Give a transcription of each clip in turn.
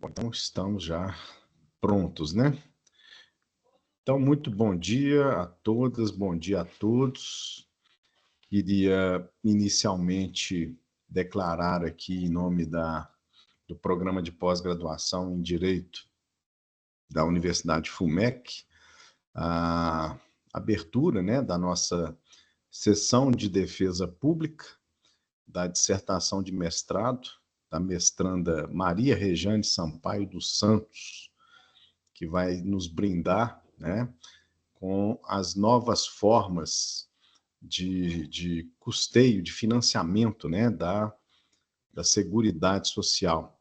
Então, estamos já prontos, né? Então, muito bom dia a todas, bom dia a todos. Queria inicialmente declarar aqui, em nome do programa de pós-graduação em Direito da Universidade FUMEC, a abertura, né, da nossa sessão de defesa pública da dissertação de mestrado da mestranda Maria Rejane Sampaio dos Santos, que vai nos brindar, né, com as novas formas de custeio, de financiamento, né, da Seguridade Social.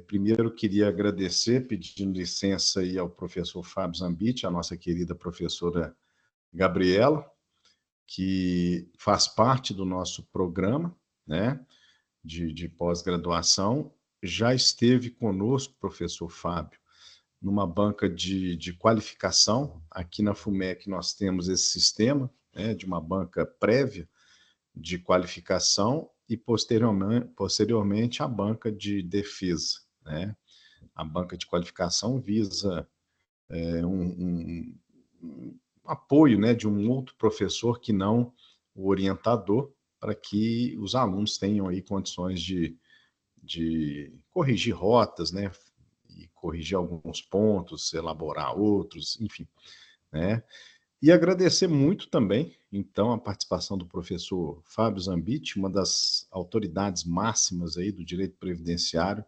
Primeiro, queria agradecer, pedindo licença aí ao professor Fábio Zambit, a nossa querida professora Gabriela, que faz parte do nosso programa, né, de pós-graduação. Já esteve conosco, professor Fábio, numa banca de qualificação. Aqui na FUMEC nós temos esse sistema, né, de uma banca prévia de qualificação e posteriormente a banca de defesa, né? A banca de qualificação visa um apoio, né, de um outro professor que não o orientador, para que os alunos tenham aí condições de corrigir rotas, né, e corrigir alguns pontos, elaborar outros, enfim, né? E agradecer muito também, então, a participação do professor Fábio Zambit, uma das autoridades máximas aí do direito previdenciário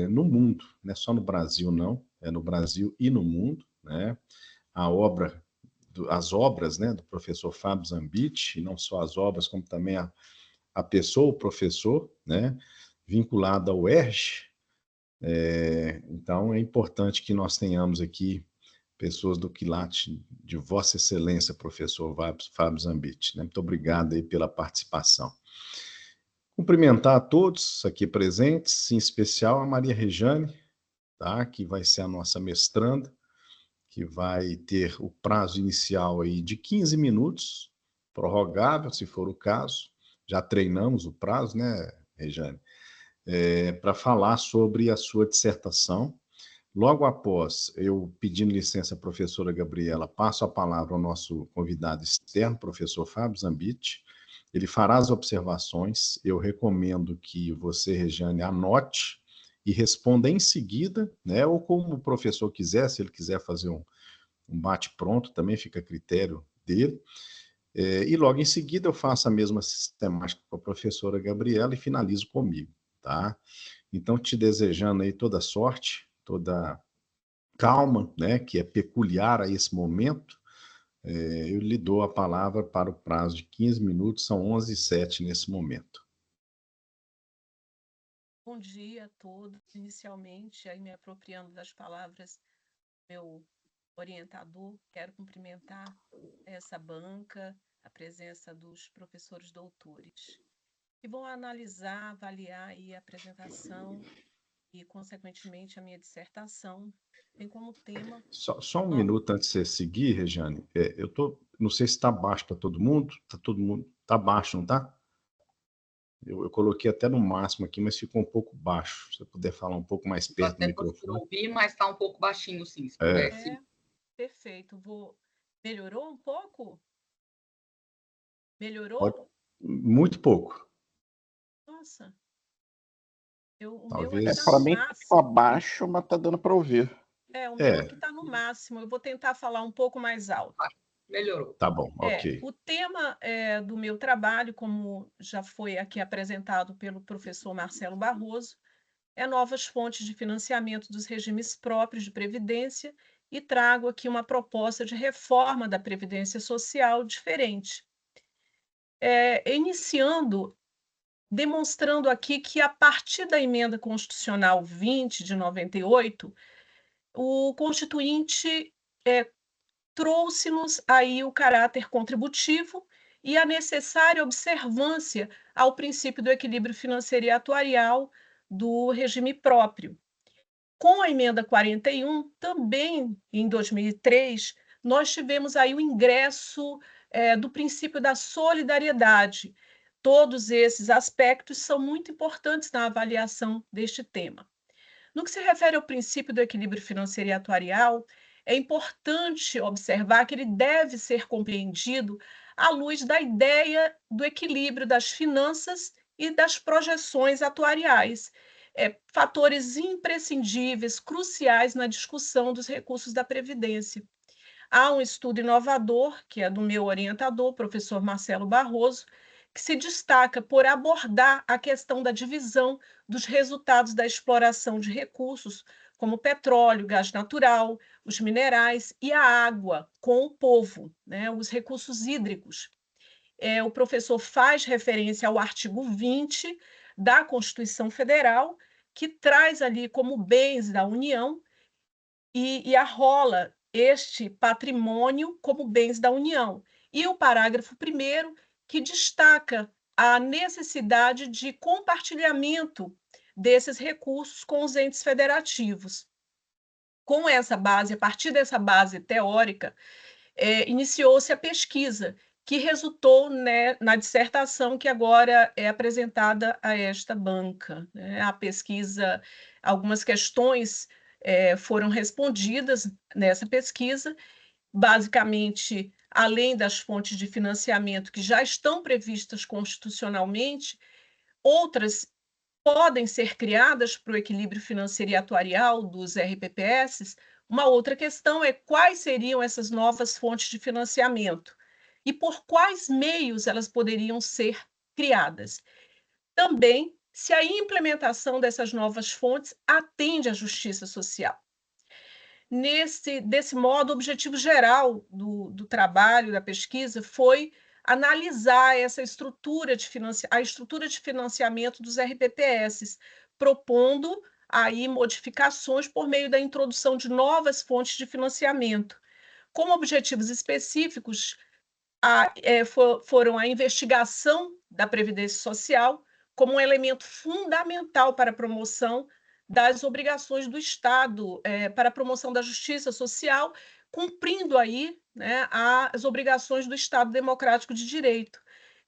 no mundo, não é só no Brasil, não, é no Brasil e no mundo, né? As obras, né, do professor Fábio Zambit, e não só as obras, como também a pessoa, o professor, né, vinculado ao UERJ. Então, é importante que nós tenhamos aqui pessoas do quilate de Vossa Excelência, professor Fábio Zambit, né? Muito obrigado aí pela participação. Cumprimentar a todos aqui presentes, em especial a Maria Rejane, tá? Que vai ser a nossa mestranda, que vai ter o prazo inicial aí de 15 minutos, prorrogável, se for o caso. Já treinamos o prazo, né, Rejane? Para falar sobre a sua dissertação. Logo após, eu pedindo licença à professora Gabriela, passo a palavra ao nosso convidado externo, professor Fábio Zambit. Ele fará as observações. Eu recomendo que você, Regiane, anote e responda em seguida, né? Ou como o professor quiser, se ele quiser fazer um bate-pronto, também fica a critério dele. E logo em seguida eu faço a mesma sistemática com a professora Gabriela e finalizo comigo, tá? Então, te desejando aí toda sorte, toda calma, né, que é peculiar a esse momento, eu lhe dou a palavra para o prazo de 15 minutos, são 11h07 nesse momento. Bom dia a todos. Inicialmente, aí me apropriando das palavras do meu orientador, quero cumprimentar essa banca, a presença dos professores doutores, que vão analisar, avaliar aí a apresentação e, consequentemente, a minha dissertação, tem como tema... Só um minuto antes de você seguir, Regiane, não sei se está baixo para todo mundo, está baixo, não está? Eu coloquei até no máximo aqui, mas ficou um pouco baixo. Se você puder falar um pouco mais perto do microfone. Ouvir, mas está um pouco baixinho, sim. Se puder, sim. Perfeito. Melhorou um pouco? Melhorou? Muito pouco. Nossa. O Talvez... meu aqui está Para no mim máximo. ficou abaixo, mas está dando para ouvir. O meu aqui está no máximo. Eu vou tentar falar um pouco mais alto. Melhorou. Tá bom, ok. O tema do meu trabalho, como já foi aqui apresentado pelo professor Marcelo Barroso, é novas fontes de financiamento dos regimes próprios de previdência, e trago aqui uma proposta de reforma da Previdência Social diferente. Iniciando, demonstrando aqui que, a partir da Emenda Constitucional 20 de 98, o Constituinte trouxe-nos aí o caráter contributivo e a necessária observância ao princípio do equilíbrio financeiro e atuarial do regime próprio. Com a emenda 41, também em 2003, nós tivemos aí o ingresso do princípio da solidariedade. Todos esses aspectos são muito importantes na avaliação deste tema. No que se refere ao princípio do equilíbrio financeiro e atuarial, é importante observar que ele deve ser compreendido à luz da ideia do equilíbrio das finanças e das projeções atuariais, fatores imprescindíveis, cruciais na discussão dos recursos da Previdência. Há um estudo inovador, que é do meu orientador, professor Marcelo Barroso, que se destaca por abordar a questão da divisão dos resultados da exploração de recursos, como petróleo, gás natural, os minerais e a água, com o povo, né, os recursos hídricos. O professor faz referência ao artigo 20 da Constituição Federal, que traz ali como bens da União e arrola este patrimônio como bens da União. E o parágrafo 1º, que destaca a necessidade de compartilhamento desses recursos com os entes federativos. Com essa base, a partir dessa base teórica, iniciou-se a pesquisa, que resultou, né, na dissertação que agora é apresentada a esta banca, né? A pesquisa, algumas questões foram respondidas nessa pesquisa, basicamente, além das fontes de financiamento que já estão previstas constitucionalmente, outras podem ser criadas para o equilíbrio financeiro e atuarial dos RPPS. Uma outra questão é quais seriam essas novas fontes de financiamento e por quais meios elas poderiam ser criadas. Também, se a implementação dessas novas fontes atende à justiça social. Desse modo, o objetivo geral do trabalho, da pesquisa, foi analisar essa estrutura a estrutura de financiamento dos RPPS, propondo aí modificações por meio da introdução de novas fontes de financiamento. Como objetivos específicos, foram a investigação da Previdência Social como um elemento fundamental para a promoção das obrigações do Estado, para a promoção da justiça social, cumprindo aí, né, as obrigações do Estado democrático de direito,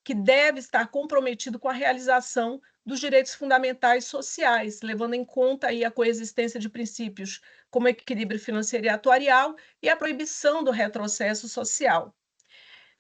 que deve estar comprometido com a realização dos direitos fundamentais sociais, levando em conta aí a coexistência de princípios como equilíbrio financeiro e atuarial e a proibição do retrocesso social.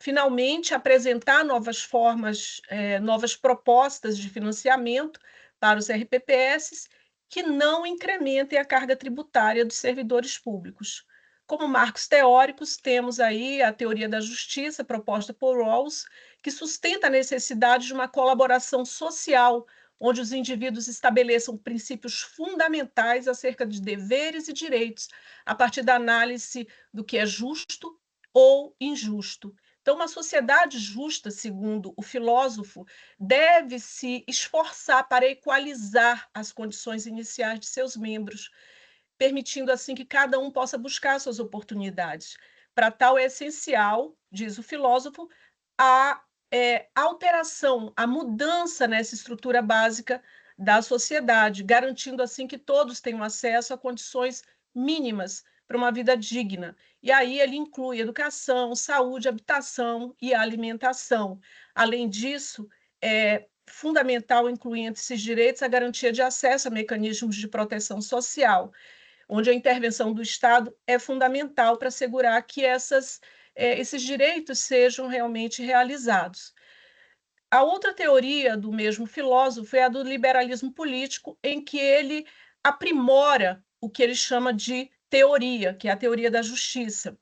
Finalmente, apresentar novas formas, novas propostas de financiamento para os RPPS que não incrementem a carga tributária dos servidores públicos. Como marcos teóricos, temos aí a teoria da justiça proposta por Rawls, que sustenta a necessidade de uma colaboração social, onde os indivíduos estabeleçam princípios fundamentais acerca de deveres e direitos, a partir da análise do que é justo ou injusto. Então, uma sociedade justa, segundo o filósofo, deve se esforçar para equalizar as condições iniciais de seus membros, permitindo assim que cada um possa buscar suas oportunidades. Para tal é essencial, diz o filósofo, a alteração, a mudança nessa estrutura básica da sociedade, garantindo assim que todos tenham acesso a condições mínimas para uma vida digna. E aí ele inclui educação, saúde, habitação e alimentação. Além disso, é fundamental incluir entre esses direitos a garantia de acesso a mecanismos de proteção social, onde a intervenção do Estado é fundamental para assegurar que esses direitos sejam realmente realizados. A outra teoria do mesmo filósofo é a do liberalismo político, em que ele aprimora o que ele chama de teoria, que é a teoria da justiça.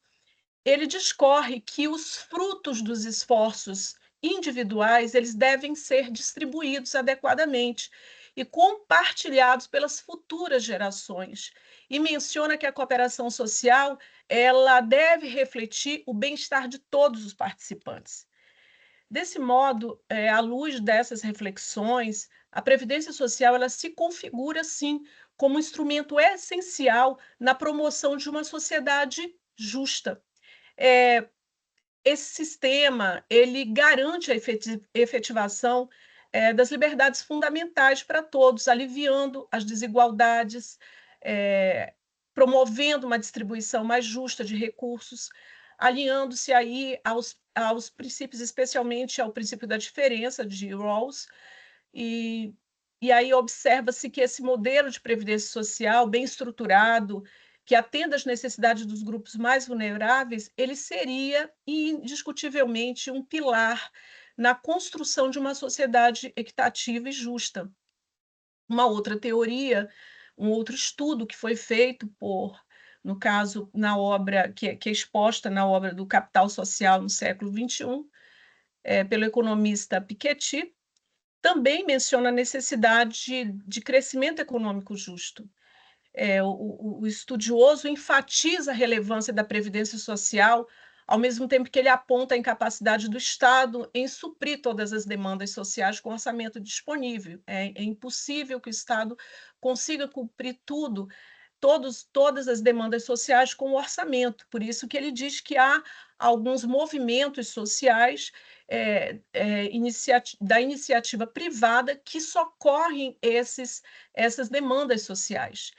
Ele discorre que os frutos dos esforços individuais eles devem ser distribuídos adequadamente e compartilhados pelas futuras gerações. E menciona que a cooperação social ela deve refletir o bem-estar de todos os participantes. Desse modo, à luz dessas reflexões, a Previdência Social ela se configura, sim, como um instrumento essencial na promoção de uma sociedade justa. Esse sistema ele garante a efetivação das liberdades fundamentais para todos, aliviando as desigualdades, promovendo uma distribuição mais justa de recursos, alinhando-se aí aos princípios, especialmente ao princípio da diferença de Rawls, e e aí observa-se que esse modelo de previdência social bem estruturado, que atenda às necessidades dos grupos mais vulneráveis, ele seria indiscutivelmente um pilar na construção de uma sociedade equitativa e justa. Uma outra teoria, um outro estudo que foi feito no caso, na obra que é exposta na obra do Capital Social no século XXI, pelo economista Piketty, também menciona a necessidade de crescimento econômico justo. O estudioso enfatiza a relevância da previdência social, ao mesmo tempo que ele aponta a incapacidade do Estado em suprir todas as demandas sociais com orçamento disponível. É impossível que o Estado consiga cumprir todas as demandas sociais com o orçamento. Por isso que ele diz que há alguns movimentos sociais da iniciativa privada que socorrem essas demandas sociais.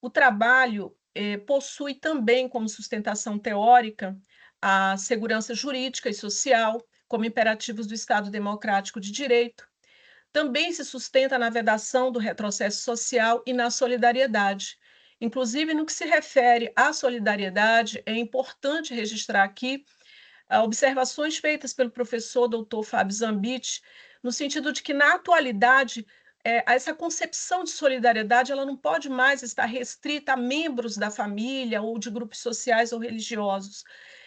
O trabalho possui também como sustentação teórica a segurança jurídica e social, como imperativos do Estado democrático de direito. Também se sustenta na vedação do retrocesso social e na solidariedade. Inclusive, no que se refere à solidariedade, é importante registrar aqui observações feitas pelo professor Dr. Fábio Zambit, no sentido de que, na atualidade, essa concepção de solidariedade ela não pode mais estar restrita a membros da família ou de grupos sociais ou religiosos.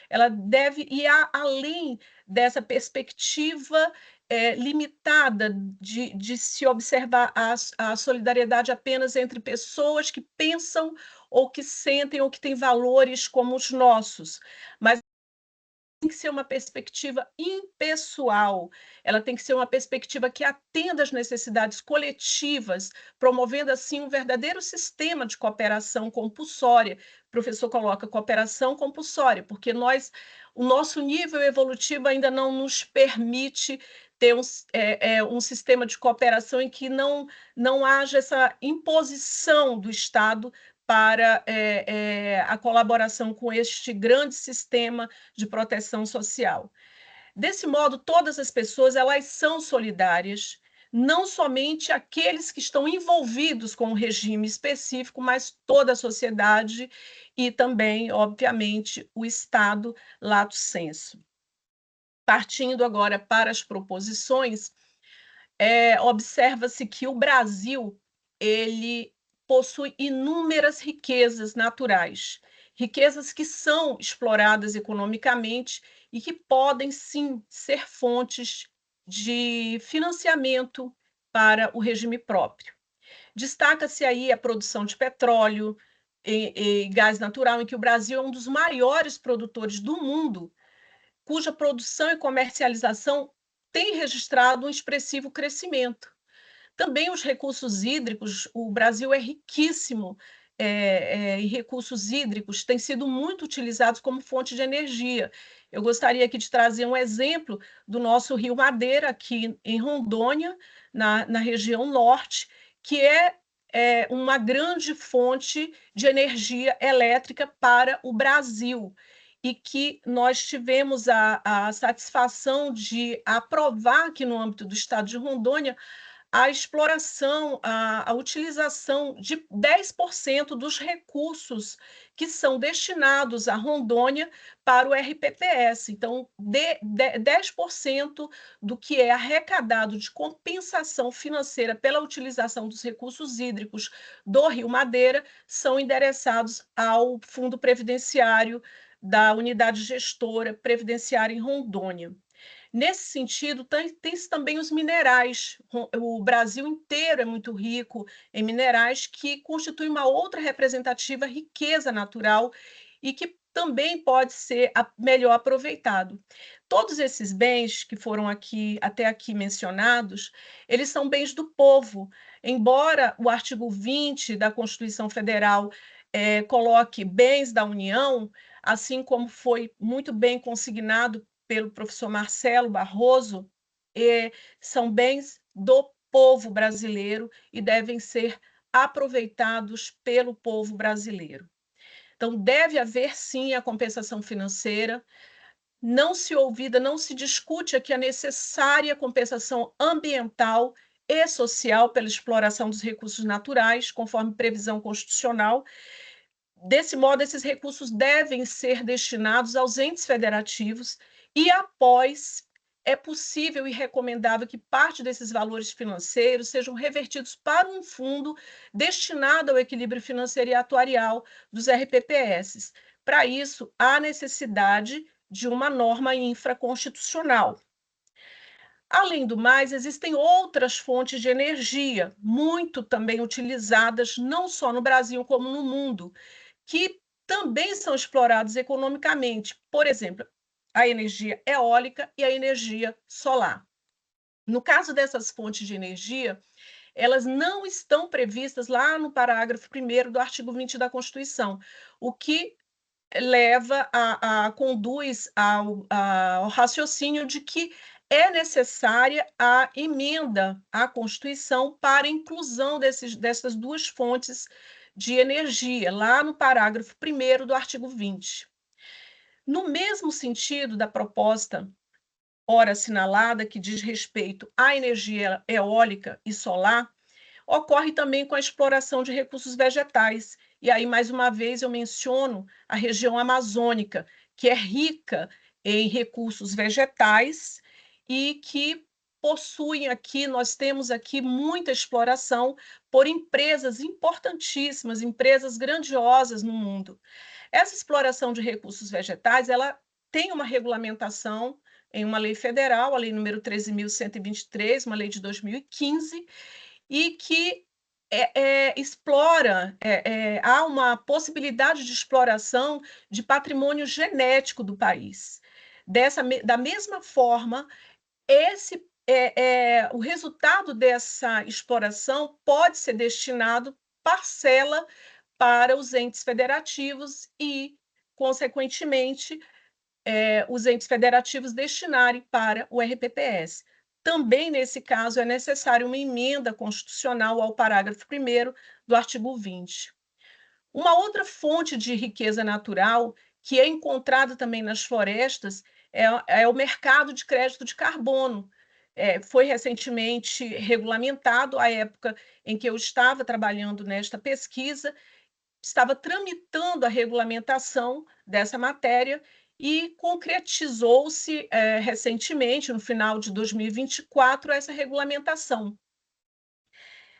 Ela deve ir além dessa perspectiva limitada de se observar a solidariedade apenas entre pessoas que pensam ou que sentem ou que têm valores como os nossos, mas tem que ser uma perspectiva impessoal, ela tem que ser uma perspectiva que atenda às necessidades coletivas, promovendo assim um verdadeiro sistema de cooperação compulsória. O professor coloca cooperação compulsória, porque o nosso nível evolutivo ainda não nos permite ter um sistema de cooperação em que não haja essa imposição do Estado para a colaboração com este grande sistema de proteção social. Desse modo, todas as pessoas elas são solidárias, não somente aqueles que estão envolvidos com um regime específico, mas toda a sociedade e também, obviamente, o Estado lato sensu. Partindo agora para as proposições, observa-se que o Brasil ele possui inúmeras riquezas naturais, riquezas que são exploradas economicamente e que podem, sim, ser fontes de financiamento para o regime próprio. Destaca-se aí a produção de petróleo e gás natural, em que o Brasil é um dos maiores produtores do mundo, cuja produção e comercialização tem registrado um expressivo crescimento. Também os recursos hídricos, o Brasil é riquíssimo em recursos hídricos, têm sido muito utilizados como fonte de energia. Eu gostaria aqui de trazer um exemplo do nosso Rio Madeira, aqui em Rondônia, na região norte, que é uma grande fonte de energia elétrica para o Brasil, e que nós tivemos a satisfação de aprovar aqui no âmbito do estado de Rondônia a exploração, a utilização de 10% dos recursos que são destinados à Rondônia para o RPPS. Então, 10% do que é arrecadado de compensação financeira pela utilização dos recursos hídricos do Rio Madeira são endereçados ao Fundo Previdenciário da Unidade Gestora Previdenciária em Rondônia. Nesse sentido, tem-se também os minerais. O Brasil inteiro é muito rico em minerais, que constituem uma outra representativa riqueza natural e que também pode ser melhor aproveitado. Todos esses bens que foram até aqui mencionados, eles são bens do povo. Embora o artigo 20 da Constituição Federal coloque bens da União, assim como foi muito bem consignado pelo professor Marcelo Barroso, são bens do povo brasileiro e devem ser aproveitados pelo povo brasileiro. Então, deve haver, sim, a compensação financeira. Não se discute aqui a necessária compensação ambiental e social pela exploração dos recursos naturais, conforme previsão constitucional. Desse modo, esses recursos devem ser destinados aos entes federativos e, após, é possível e recomendável que parte desses valores financeiros sejam revertidos para um fundo destinado ao equilíbrio financeiro e atuarial dos RPPS. Para isso, há necessidade de uma norma infraconstitucional. Além do mais, existem outras fontes de energia, muito também utilizadas, não só no Brasil como no mundo, que também são explorados economicamente. Por exemplo, a energia eólica e a energia solar. No caso dessas fontes de energia, elas não estão previstas lá no parágrafo 1º do artigo 20 da Constituição, o que conduz ao raciocínio de que é necessária a emenda à Constituição para a inclusão dessas duas fontes de energia, lá no parágrafo 1º do artigo 20. No mesmo sentido da proposta ora assinalada, que diz respeito à energia eólica e solar, ocorre também com a exploração de recursos vegetais. E aí, mais uma vez, eu menciono a região amazônica, que é rica em recursos vegetais e que nós temos aqui muita exploração por empresas importantíssimas, empresas grandiosas no mundo. Essa exploração de recursos vegetais, ela tem uma regulamentação em uma lei federal, a lei número 13.123, uma lei de 2015, e que há uma possibilidade de exploração de patrimônio genético do país. Da mesma forma, o resultado dessa exploração pode ser destinado parcela para os entes federativos e, consequentemente, os entes federativos destinarem para o RPPS. Também, nesse caso, é necessária uma emenda constitucional ao parágrafo 1º do artigo 20. Uma outra fonte de riqueza natural que é encontrada também nas florestas é o mercado de crédito de carbono. Foi recentemente regulamentado, à época em que eu estava trabalhando nesta pesquisa, estava tramitando a regulamentação dessa matéria e concretizou-se recentemente, no final de 2024, essa regulamentação.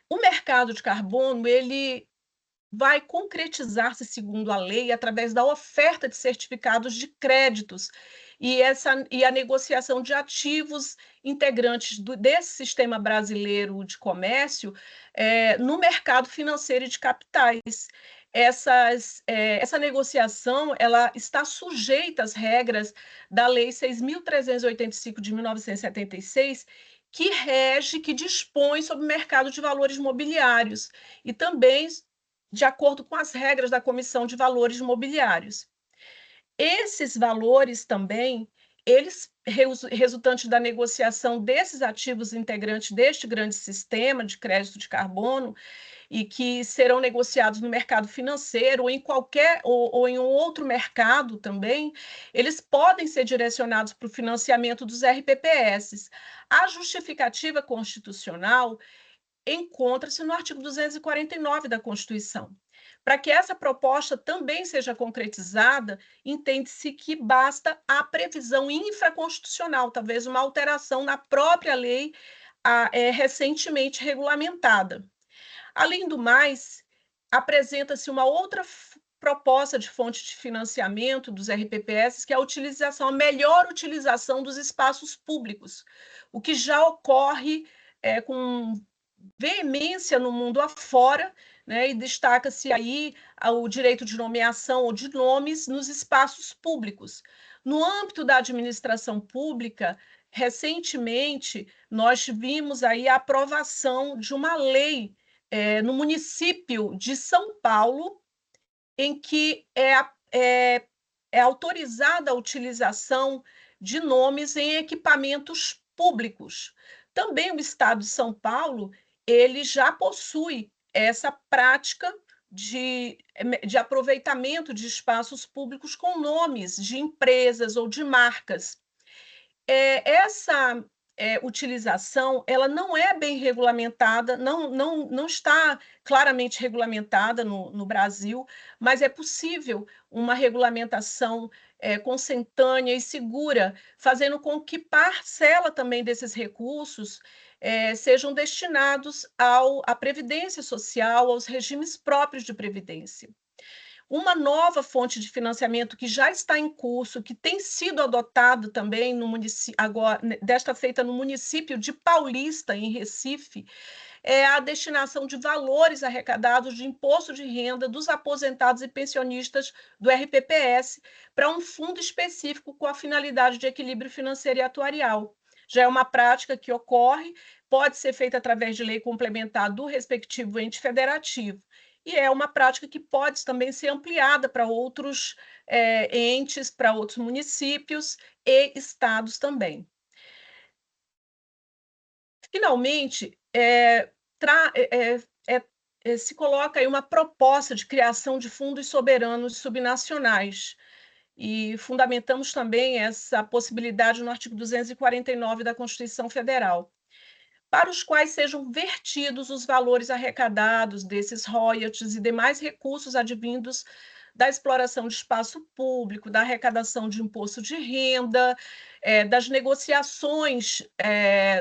O mercado de carbono, ele vai concretizar-se, segundo a lei, através da oferta de certificados de créditos e a negociação de ativos integrantes desse sistema brasileiro de comércio no mercado financeiro e de capitais. Essa negociação ela está sujeita às regras da Lei 6.385 de 1976, que dispõe sobre o mercado de valores mobiliários e também de acordo com as regras da Comissão de Valores Mobiliários. Esses valores também, eles resultantes da negociação desses ativos integrantes deste grande sistema de crédito de carbono, e que serão negociados no mercado financeiro ou em ou em um outro mercado também, eles podem ser direcionados para o financiamento dos RPPS. A justificativa constitucional encontra-se no artigo 249 da Constituição. Para que essa proposta também seja concretizada, entende-se que basta a previsão infraconstitucional, talvez uma alteração na própria lei recentemente regulamentada. Além do mais, apresenta-se uma outra proposta de fonte de financiamento dos RPPS, que é a melhor utilização dos espaços públicos, o que já ocorre com veemência no mundo afora, né, e destaca-se aí o direito de nomeação ou de nomes nos espaços públicos. No âmbito da administração pública, recentemente, nós vimos aí a aprovação de uma lei no município de São Paulo, em que é autorizada a utilização de nomes em equipamentos públicos. Também o Estado de São Paulo ele já possui essa prática de aproveitamento de espaços públicos com nomes de empresas ou de marcas. utilização, ela não é bem regulamentada, não está claramente regulamentada no Brasil, mas é possível uma regulamentação consentânea e segura, fazendo com que parcela também desses recursos sejam destinados à previdência social, aos regimes próprios de previdência. Uma nova fonte de financiamento que já está em curso, que tem sido adotada também no município, agora, desta feita no município de Paulista, em Recife, é a destinação de valores arrecadados de imposto de renda dos aposentados e pensionistas do RPPS para um fundo específico com a finalidade de equilíbrio financeiro e atuarial. Já é uma prática que ocorre, pode ser feita através de lei complementar do respectivo ente federativo. E é uma prática que pode também ser ampliada para outros entes, para outros municípios e estados também. Finalmente, se coloca aí uma proposta de criação de fundos soberanos subnacionais, e fundamentamos também essa possibilidade no artigo 249 da Constituição Federal, para os quais sejam vertidos os valores arrecadados desses royalties e demais recursos advindos da exploração de espaço público, da arrecadação de imposto de renda, das negociações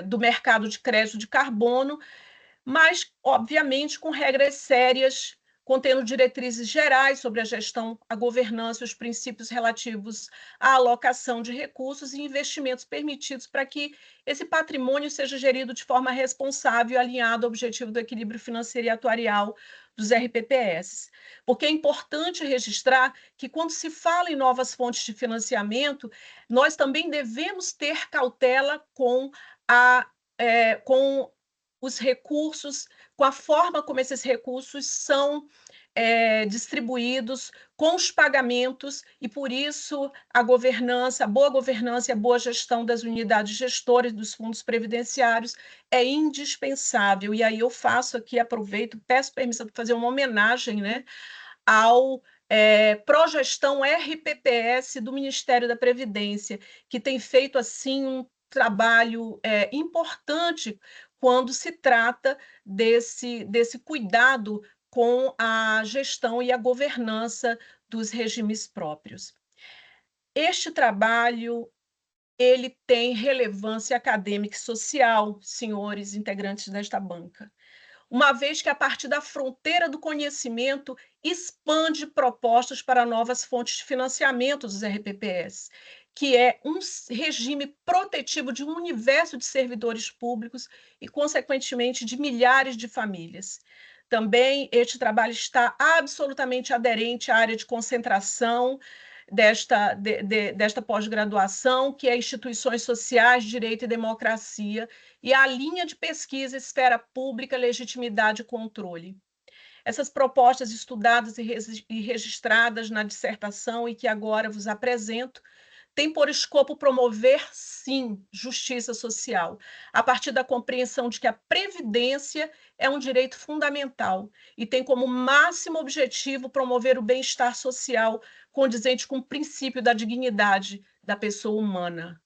do mercado de crédito de carbono, mas, obviamente, com regras sérias, contendo diretrizes gerais sobre a gestão, a governança e os princípios relativos à alocação de recursos e investimentos permitidos para que esse patrimônio seja gerido de forma responsável e alinhado ao objetivo do equilíbrio financeiro e atuarial dos RPPS. Porque é importante registrar que, quando se fala em novas fontes de financiamento, nós também devemos ter cautela com os recursos, com a forma como esses recursos são distribuídos, com os pagamentos, e por isso a governança, a boa governança e a boa gestão das unidades gestoras dos fundos previdenciários é indispensável. E aí eu faço aqui, aproveito, peço permissão para fazer uma homenagem, né, ao Progestão RPPS do Ministério da Previdência, que tem feito assim um trabalho importante quando se trata desse cuidado com a gestão e a governança dos regimes próprios. Este trabalho ele tem relevância acadêmica e social, senhores integrantes desta banca, uma vez que, a partir da fronteira do conhecimento, expande propostas para novas fontes de financiamento dos RPPS, que é um regime protetivo de um universo de servidores públicos e, consequentemente, de milhares de famílias. Também este trabalho está absolutamente aderente à área de concentração desta pós-graduação, que é Instituições Sociais, Direito e Democracia, e a linha de pesquisa Esfera Pública, Legitimidade e Controle. Essas propostas estudadas e registradas na dissertação e que agora vos apresento tem por escopo promover, sim, justiça social, a partir da compreensão de que a previdência é um direito fundamental e tem como máximo objetivo promover o bem-estar social condizente com o princípio da dignidade da pessoa humana.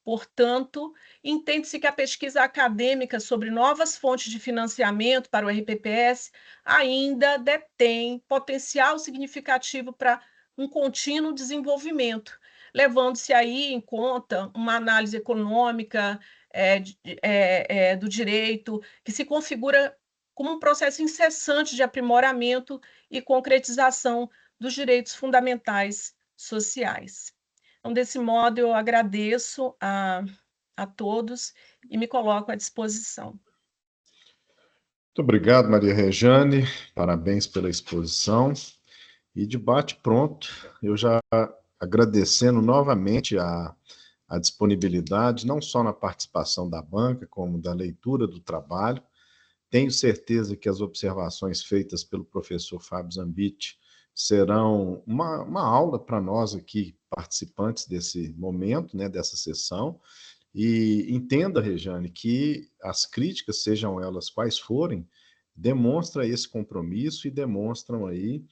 Portanto, entende-se que a pesquisa acadêmica sobre novas fontes de financiamento para o RPPS ainda detém potencial significativo para um contínuo desenvolvimento, levando-se aí em conta uma análise econômica do direito, que se configura como um processo incessante de aprimoramento e concretização dos direitos fundamentais sociais. Então, desse modo, eu agradeço a todos e me coloco à disposição. Muito obrigado, Maria Rejane, parabéns pela exposição. E debate pronto, eu já agradecendo novamente a disponibilidade, não só na participação da banca, como da leitura do trabalho. Tenho certeza que as observações feitas pelo professor Fábio Zambit serão uma aula para nós aqui, participantes desse momento, né, dessa sessão. E entenda, Rejane, que as críticas, sejam elas quais forem, demonstram esse compromisso e demonstram aí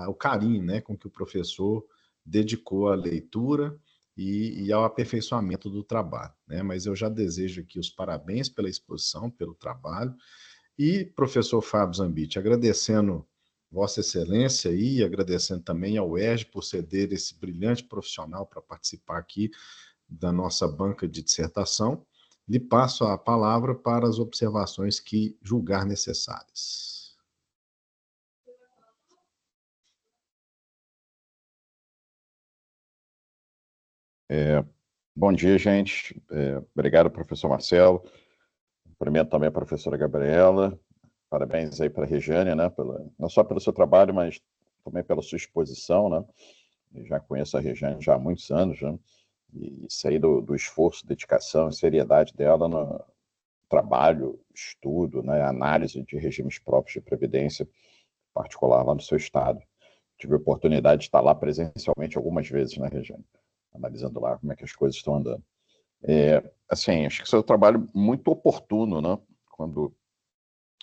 o carinho, né, com que o professor dedicou à leitura e ao aperfeiçoamento do trabalho, né? Mas eu já desejo aqui os parabéns pela exposição, pelo trabalho, e professor Fábio Zambit, agradecendo Vossa Excelência e agradecendo também ao UERJ por ceder esse brilhante profissional para participar aqui da nossa banca de dissertação, lhe passo a palavra para as observações que julgar necessárias. Bom dia, gente. Obrigado, professor Marcelo. Cumprimento também a professora Gabriela. Parabéns aí para a Regiane, né? Não só pelo seu trabalho, mas também pela sua exposição, né? Eu já conheço a Regiane já há muitos anos, né? E sei do esforço, dedicação e seriedade dela no trabalho, estudo, né? Análise de regimes próprios de previdência, em particular lá no seu estado. Tive a oportunidade de estar lá presencialmente algumas vezes, né, Regiane? Analisando lá como é que as coisas estão andando. Assim, acho que seu trabalho muito oportuno, né? Quando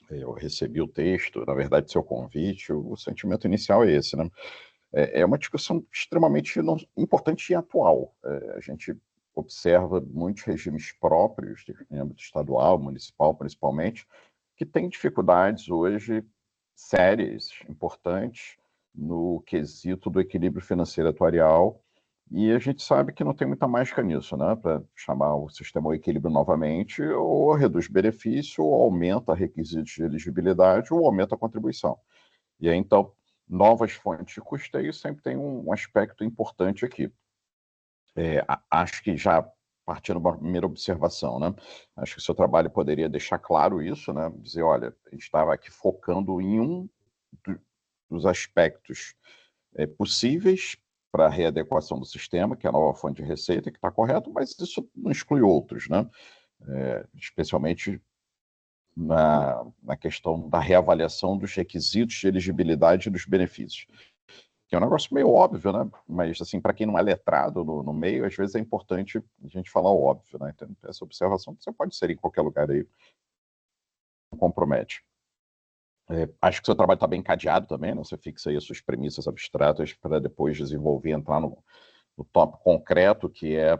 eu recebi o texto, na verdade, seu convite, o sentimento inicial é esse, né? É uma discussão extremamente importante e atual. A gente observa muitos regimes próprios, em âmbito estadual, municipal, principalmente, que têm dificuldades hoje sérias, importantes, no quesito do equilíbrio financeiro atuarial, e a gente sabe que não tem muita mágica nisso, né? Para chamar o sistema ao equilíbrio novamente, ou reduz benefício, ou aumenta requisitos de elegibilidade, ou aumenta a contribuição. E aí, então, novas fontes de custeio sempre tem um aspecto importante aqui. Acho que já partindo de uma primeira observação, né? Acho que o seu trabalho poderia deixar claro isso, né? Dizer, olha, a gente estava aqui focando em um dos aspectos possíveis para a readequação do sistema, que é a nova fonte de receita, que está correto, mas isso não exclui outros, né? Especialmente na questão da reavaliação dos requisitos de elegibilidade dos benefícios. Que é um negócio meio óbvio, né? Mas, assim, para quem não é letrado no meio, às vezes é importante a gente falar o óbvio, né? Então, essa observação você pode ser em qualquer lugar aí, não compromete. Acho que o seu trabalho está bem encadeado também, né? Você fixa aí as suas premissas abstratas para depois desenvolver, entrar no tópico concreto, que é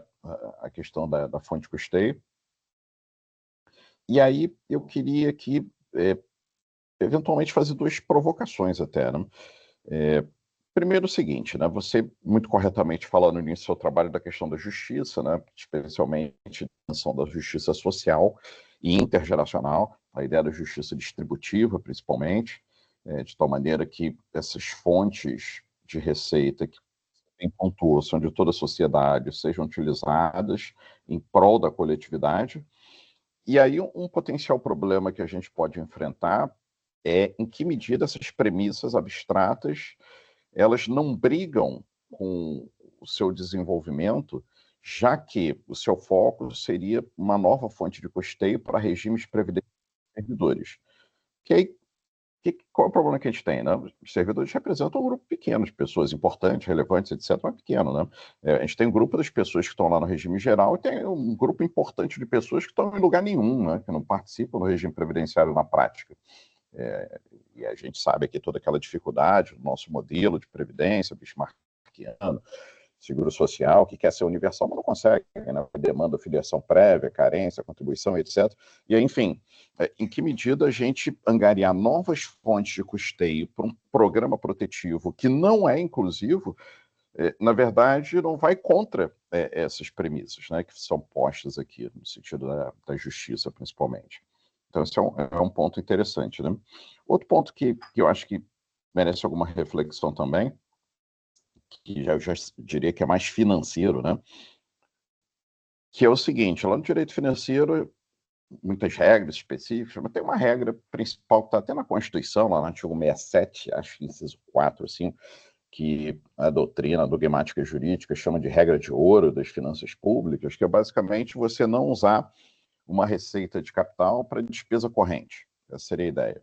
a questão da fonte de custeio. E aí eu queria aqui, eventualmente, fazer duas provocações até, né? Primeiro o seguinte, né? Você muito corretamente falou no início do seu trabalho da questão da justiça, né? Especialmente a dimensão da justiça social e intergeracional, a ideia da justiça distributiva, principalmente, de tal maneira que essas fontes de receita que em pontuação de toda a sociedade sejam utilizadas em prol da coletividade. E aí um potencial problema que a gente pode enfrentar é em que medida essas premissas abstratas elas não brigam com o seu desenvolvimento, já que o seu foco seria uma nova fonte de custeio para regimes previdenciários de servidores. Que aí, qual é o problema que a gente tem? Né? Os servidores representam um grupo pequeno de pessoas importantes, relevantes, etc., mas pequeno. Né? A gente tem um grupo das pessoas que estão lá no regime geral e tem um grupo importante de pessoas que estão em lugar nenhum, né? Que não participam do regime previdenciário na prática. E a gente sabe aqui toda aquela dificuldade do nosso modelo de previdência, bismarckiano, seguro social, que quer ser universal, mas não consegue, né? Demanda filiação prévia, carência, contribuição, etc. E aí, enfim, em que medida a gente angariar novas fontes de custeio para um programa protetivo que não é inclusivo, na verdade, não vai contra essas premissas, né, que são postas aqui, no sentido da justiça, principalmente. Então, esse é um ponto interessante, né? Outro ponto que eu acho que merece alguma reflexão também, que eu já diria que é mais financeiro, né? Que é o seguinte, lá no direito financeiro, muitas regras específicas, mas tem uma regra principal que está até na Constituição, lá no artigo 67, acho que inciso 4, assim, que a doutrina dogmática jurídica chama de regra de ouro das finanças públicas, que é basicamente você não usar uma receita de capital para despesa corrente. Essa seria a ideia.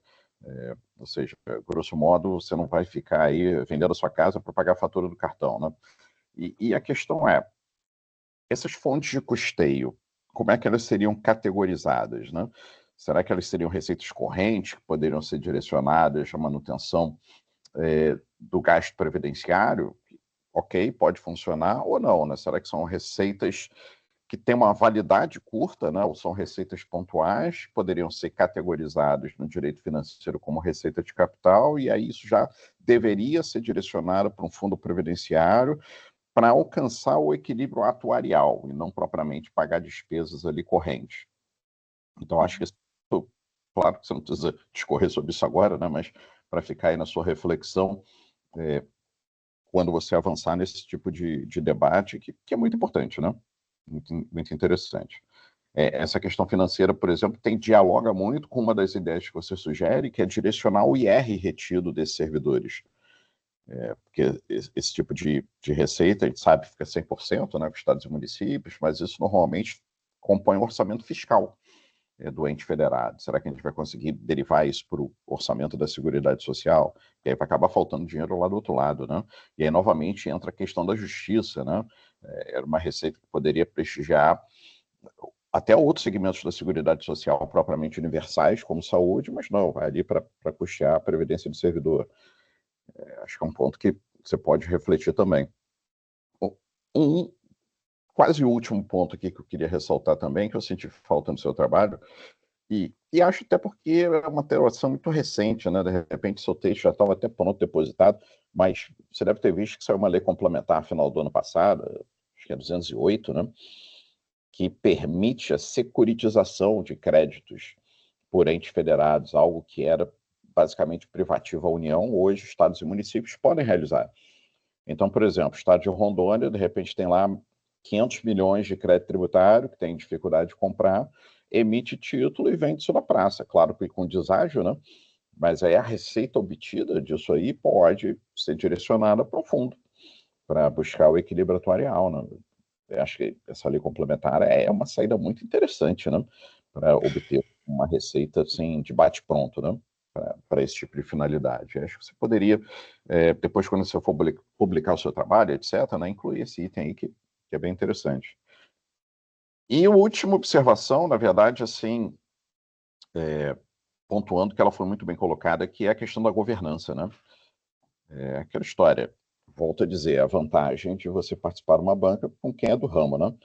Ou seja, grosso modo, você não vai ficar aí vendendo a sua casa para pagar a fatura do cartão, né? E a questão é, essas fontes de custeio, como é que elas seriam categorizadas, né? Será que elas seriam receitas correntes, que poderiam ser direcionadas à manutenção do gasto previdenciário, ok, pode funcionar ou não, né? Será que são receitas que têm uma validade curta, né? Ou são receitas pontuais, que poderiam ser categorizadas no direito financeiro como receita de capital, e aí isso já deveria ser direcionado para um fundo previdenciário para alcançar o equilíbrio atuarial e não propriamente pagar despesas ali correntes. Então, acho que, claro que você não precisa discorrer sobre isso agora, né? Mas para ficar aí na sua reflexão, quando você avançar nesse tipo de debate, que é muito importante, né? Muito interessante. Essa questão financeira, por exemplo, dialoga muito com uma das ideias que você sugere, que é direcionar o IR retido desses servidores. Porque esse tipo de receita, a gente sabe, fica 100%, né, com estados e municípios, mas isso normalmente compõe um orçamento fiscal do ente federado. Será que a gente vai conseguir derivar isso para o orçamento da Seguridade Social? E aí vai acabar faltando dinheiro lá do outro lado, né? E aí, novamente, entra a questão da justiça, né? Era uma receita que poderia prestigiar até outros segmentos da Seguridade Social propriamente universais, como saúde, mas não, vai ali para custear a previdência do servidor. Acho que é um ponto que você pode refletir também. Quase o último ponto aqui que eu queria ressaltar também, que eu senti falta no seu trabalho, e acho até porque é uma alteração muito recente, né? De repente, seu texto já estava até pronto, depositado, mas você deve ter visto que saiu uma lei complementar no final do ano passado, acho que é 208, né? Que permite a securitização de créditos por entes federados, algo que era basicamente privativo à União, hoje estados e municípios podem realizar. Então, por exemplo, o estado de Rondônia, de repente, tem lá 500 milhões de crédito tributário, que tem dificuldade de comprar, emite título e vende isso na praça. Claro que com deságio, né? Mas aí a receita obtida disso aí pode ser direcionada para o fundo, para buscar o equilíbrio atuarial, né? Eu acho que essa lei complementar é uma saída muito interessante, né? Para obter uma receita assim, de bate-pronto, né? Para esse tipo de finalidade. Eu acho que você poderia, depois, quando você for publicar o seu trabalho, etc., né, incluir esse item aí que é bem interessante. E a última observação, na verdade, assim, pontuando que ela foi muito bem colocada, que é a questão da governança, né? Aquela história, volto a dizer, a vantagem de você participar de uma banca com quem é do ramo, né?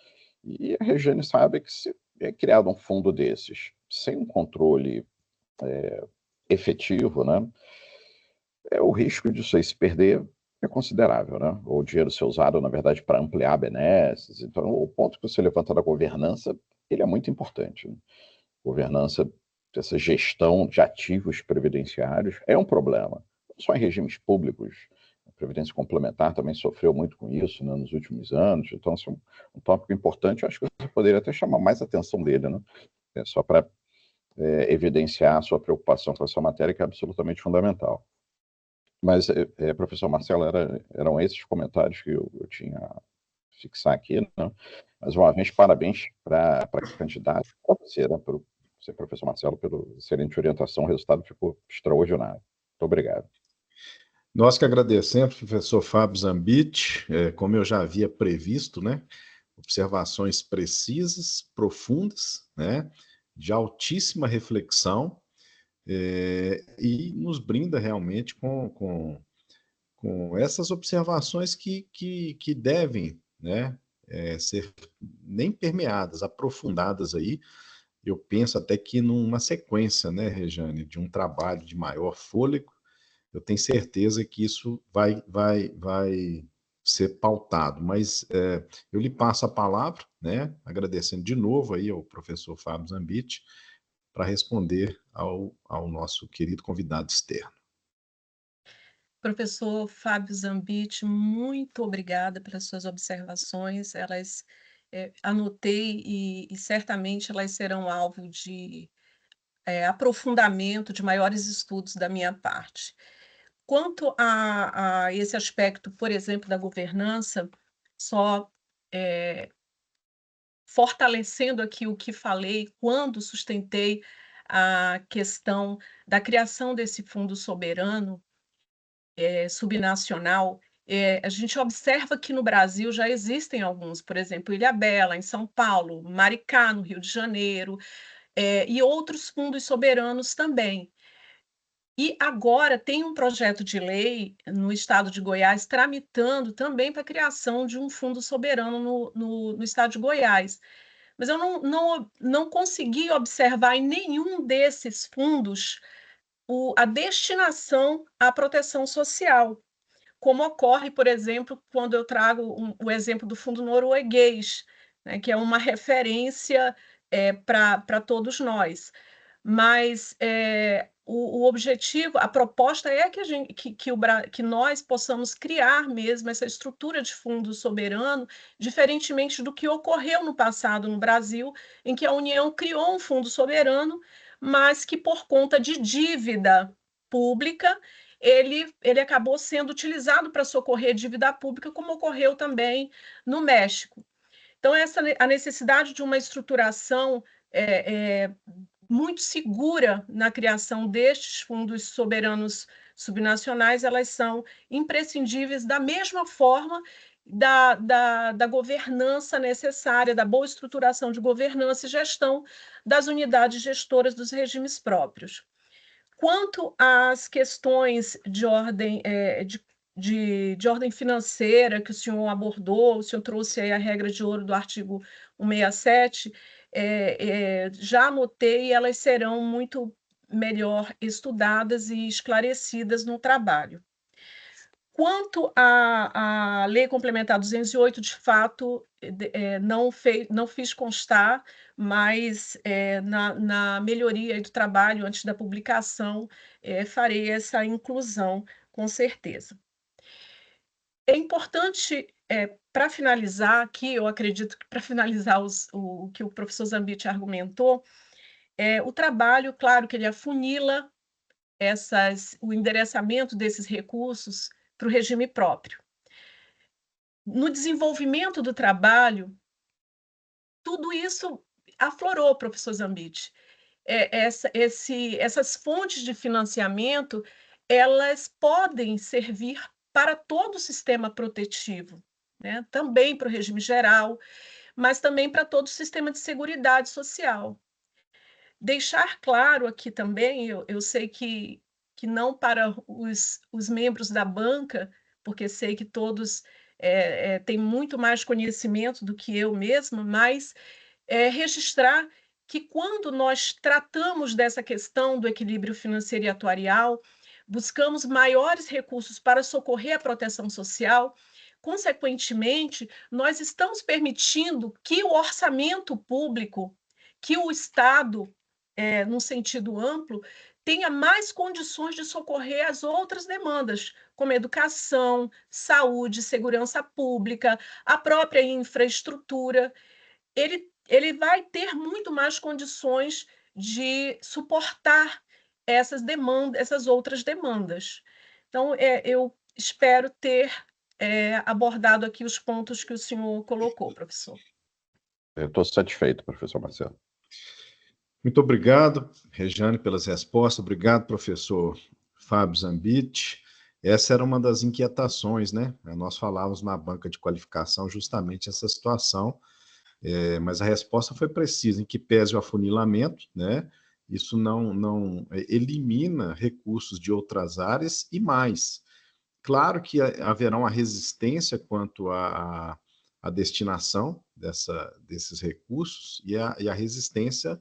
E a Regiane sabe que se é criado um fundo desses, sem um controle efetivo, né? O risco disso aí se perder é considerável, né? O dinheiro ser usado, na verdade, para ampliar benesses. Então, o ponto que você levanta da governança, ele é muito importante, né? Governança, essa gestão de ativos previdenciários é um problema. Não só em regimes públicos. A Previdência Complementar também sofreu muito com isso, né, nos últimos anos. Então, assim, um tópico importante, eu acho que você poderia até chamar mais atenção dele, né? Só para evidenciar a sua preocupação com essa matéria, que é absolutamente fundamental. Mas, professor Marcelo, eram esses comentários que eu tinha a fixar aqui, né? Mais uma vez, parabéns para a candidata, para você, né, para você, professor Marcelo, pela excelente orientação, o resultado ficou extraordinário. Muito obrigado. Nós que agradecemos, professor Fábio Zambit, como eu já havia previsto, né? Observações precisas, profundas, né? De altíssima reflexão, e nos brinda realmente com essas observações que devem, né, ser nem permeadas, aprofundadas aí. Eu penso até que numa sequência, né, Rejane, de um trabalho de maior fôlego, eu tenho certeza que isso vai ser pautado. Mas eu lhe passo a palavra, né, agradecendo de novo aí ao professor Fábio Zambit, para responder ao nosso querido convidado externo. Professor Fábio Zambit, muito obrigada pelas suas observações. Elas anotei e certamente elas serão alvo de aprofundamento, de maiores estudos da minha parte. Quanto a esse aspecto, por exemplo, da governança, só fortalecendo aqui o que falei quando sustentei a questão da criação desse fundo soberano, subnacional, a gente observa que no Brasil já existem alguns, por exemplo, Ilhabela, em São Paulo, Maricá, no Rio de Janeiro, e outros fundos soberanos também. E agora tem um projeto de lei no estado de Goiás tramitando também para a criação de um fundo soberano no estado de Goiás. Mas eu não consegui observar em nenhum desses fundos a destinação à proteção social, como ocorre, por exemplo, quando eu trago o exemplo do fundo norueguês, né, que é uma referência para todos nós. Mas o objetivo, a proposta é que nós possamos criar mesmo essa estrutura de fundo soberano, diferentemente do que ocorreu no passado no Brasil, em que a União criou um fundo soberano, mas que, por conta de dívida pública, ele acabou sendo utilizado para socorrer dívida pública, como ocorreu também no México. Então, a necessidade de uma estruturação muito segura na criação destes fundos soberanos subnacionais, elas são imprescindíveis da mesma forma da governança necessária, da boa estruturação de governança e gestão das unidades gestoras dos regimes próprios. Quanto às questões de ordem, de ordem financeira que o senhor abordou, o senhor trouxe aí a regra de ouro do artigo 167, já anotei e elas serão muito melhor estudadas e esclarecidas no trabalho. Quanto à Lei Complementar 208, de fato, não fiz constar, mas na melhoria do trabalho antes da publicação, farei essa inclusão, com certeza. É importante, para finalizar aqui, eu acredito que para finalizar o que o professor Zambit argumentou, o trabalho, claro que ele afunila o endereçamento desses recursos para o regime próprio. No desenvolvimento do trabalho, tudo isso aflorou, professor Zambit. Essas fontes de financiamento, elas podem servir para todo o sistema protetivo, né? Também para o regime geral, mas também para todo o sistema de seguridade social. Deixar claro aqui também, eu sei que não para os membros da banca, porque sei que todos têm muito mais conhecimento do que eu mesma, mas registrar que quando nós tratamos dessa questão do equilíbrio financeiro e atuarial, buscamos maiores recursos para socorrer a proteção social, consequentemente, nós estamos permitindo que o orçamento público, que o Estado, num sentido amplo, tenha mais condições de socorrer as outras demandas, como educação, saúde, segurança pública, a própria infraestrutura. Ele vai ter muito mais condições de suportar essas outras demandas. Então, eu espero ter abordado aqui os pontos que o senhor colocou, professor. Eu estou satisfeito, professor Marcelo. Muito obrigado, Rejane, pelas respostas. Obrigado, professor Fábio Zambit. Essa era uma das inquietações, né? Nós falávamos na banca de qualificação justamente essa situação, mas a resposta foi precisa, em que pese o afunilamento, né? Isso não elimina recursos de outras áreas e mais. Claro que haverá uma resistência quanto à destinação desses recursos e a resistência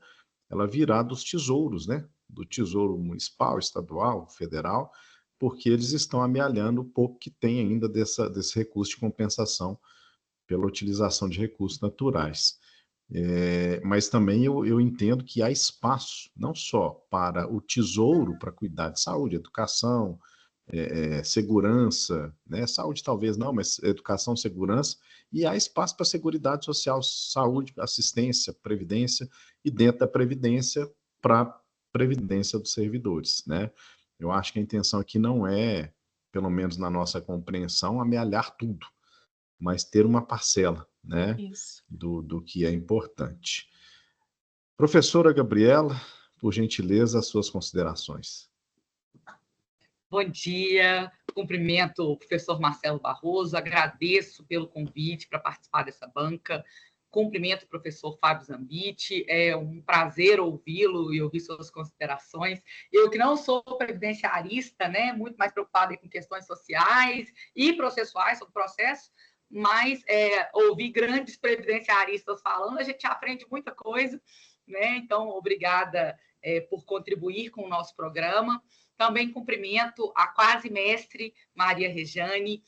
ela virá dos tesouros, né? Do tesouro municipal, estadual, federal, porque eles estão amealhando o pouco que tem ainda desse recurso de compensação pela utilização de recursos naturais. Mas também eu entendo que há espaço, não só para o tesouro, para cuidar de saúde, educação, segurança, né? Saúde talvez não, mas educação, segurança, e há espaço para a Seguridade Social, saúde, assistência, previdência, e dentro da previdência, para a previdência dos servidores, né? Eu acho que a intenção aqui não é, pelo menos na nossa compreensão, amealhar tudo, mas ter uma parcela, né, do que é importante. Professora Gabriela, por gentileza, as suas considerações. Bom dia, cumprimento o professor Marcelo Barroso, agradeço pelo convite para participar dessa banca, Cumprimento o professor Fábio Zambiti, é um prazer ouvi-lo e ouvir suas considerações. Eu que não sou previdenciarista, né, muito mais preocupada com questões sociais e processuais sobre o processo, mas ouvir grandes previdenciaristas falando, a gente aprende muita coisa, né? Então, obrigada por contribuir com o nosso programa. Também cumprimento a quase mestre Maria Rejane.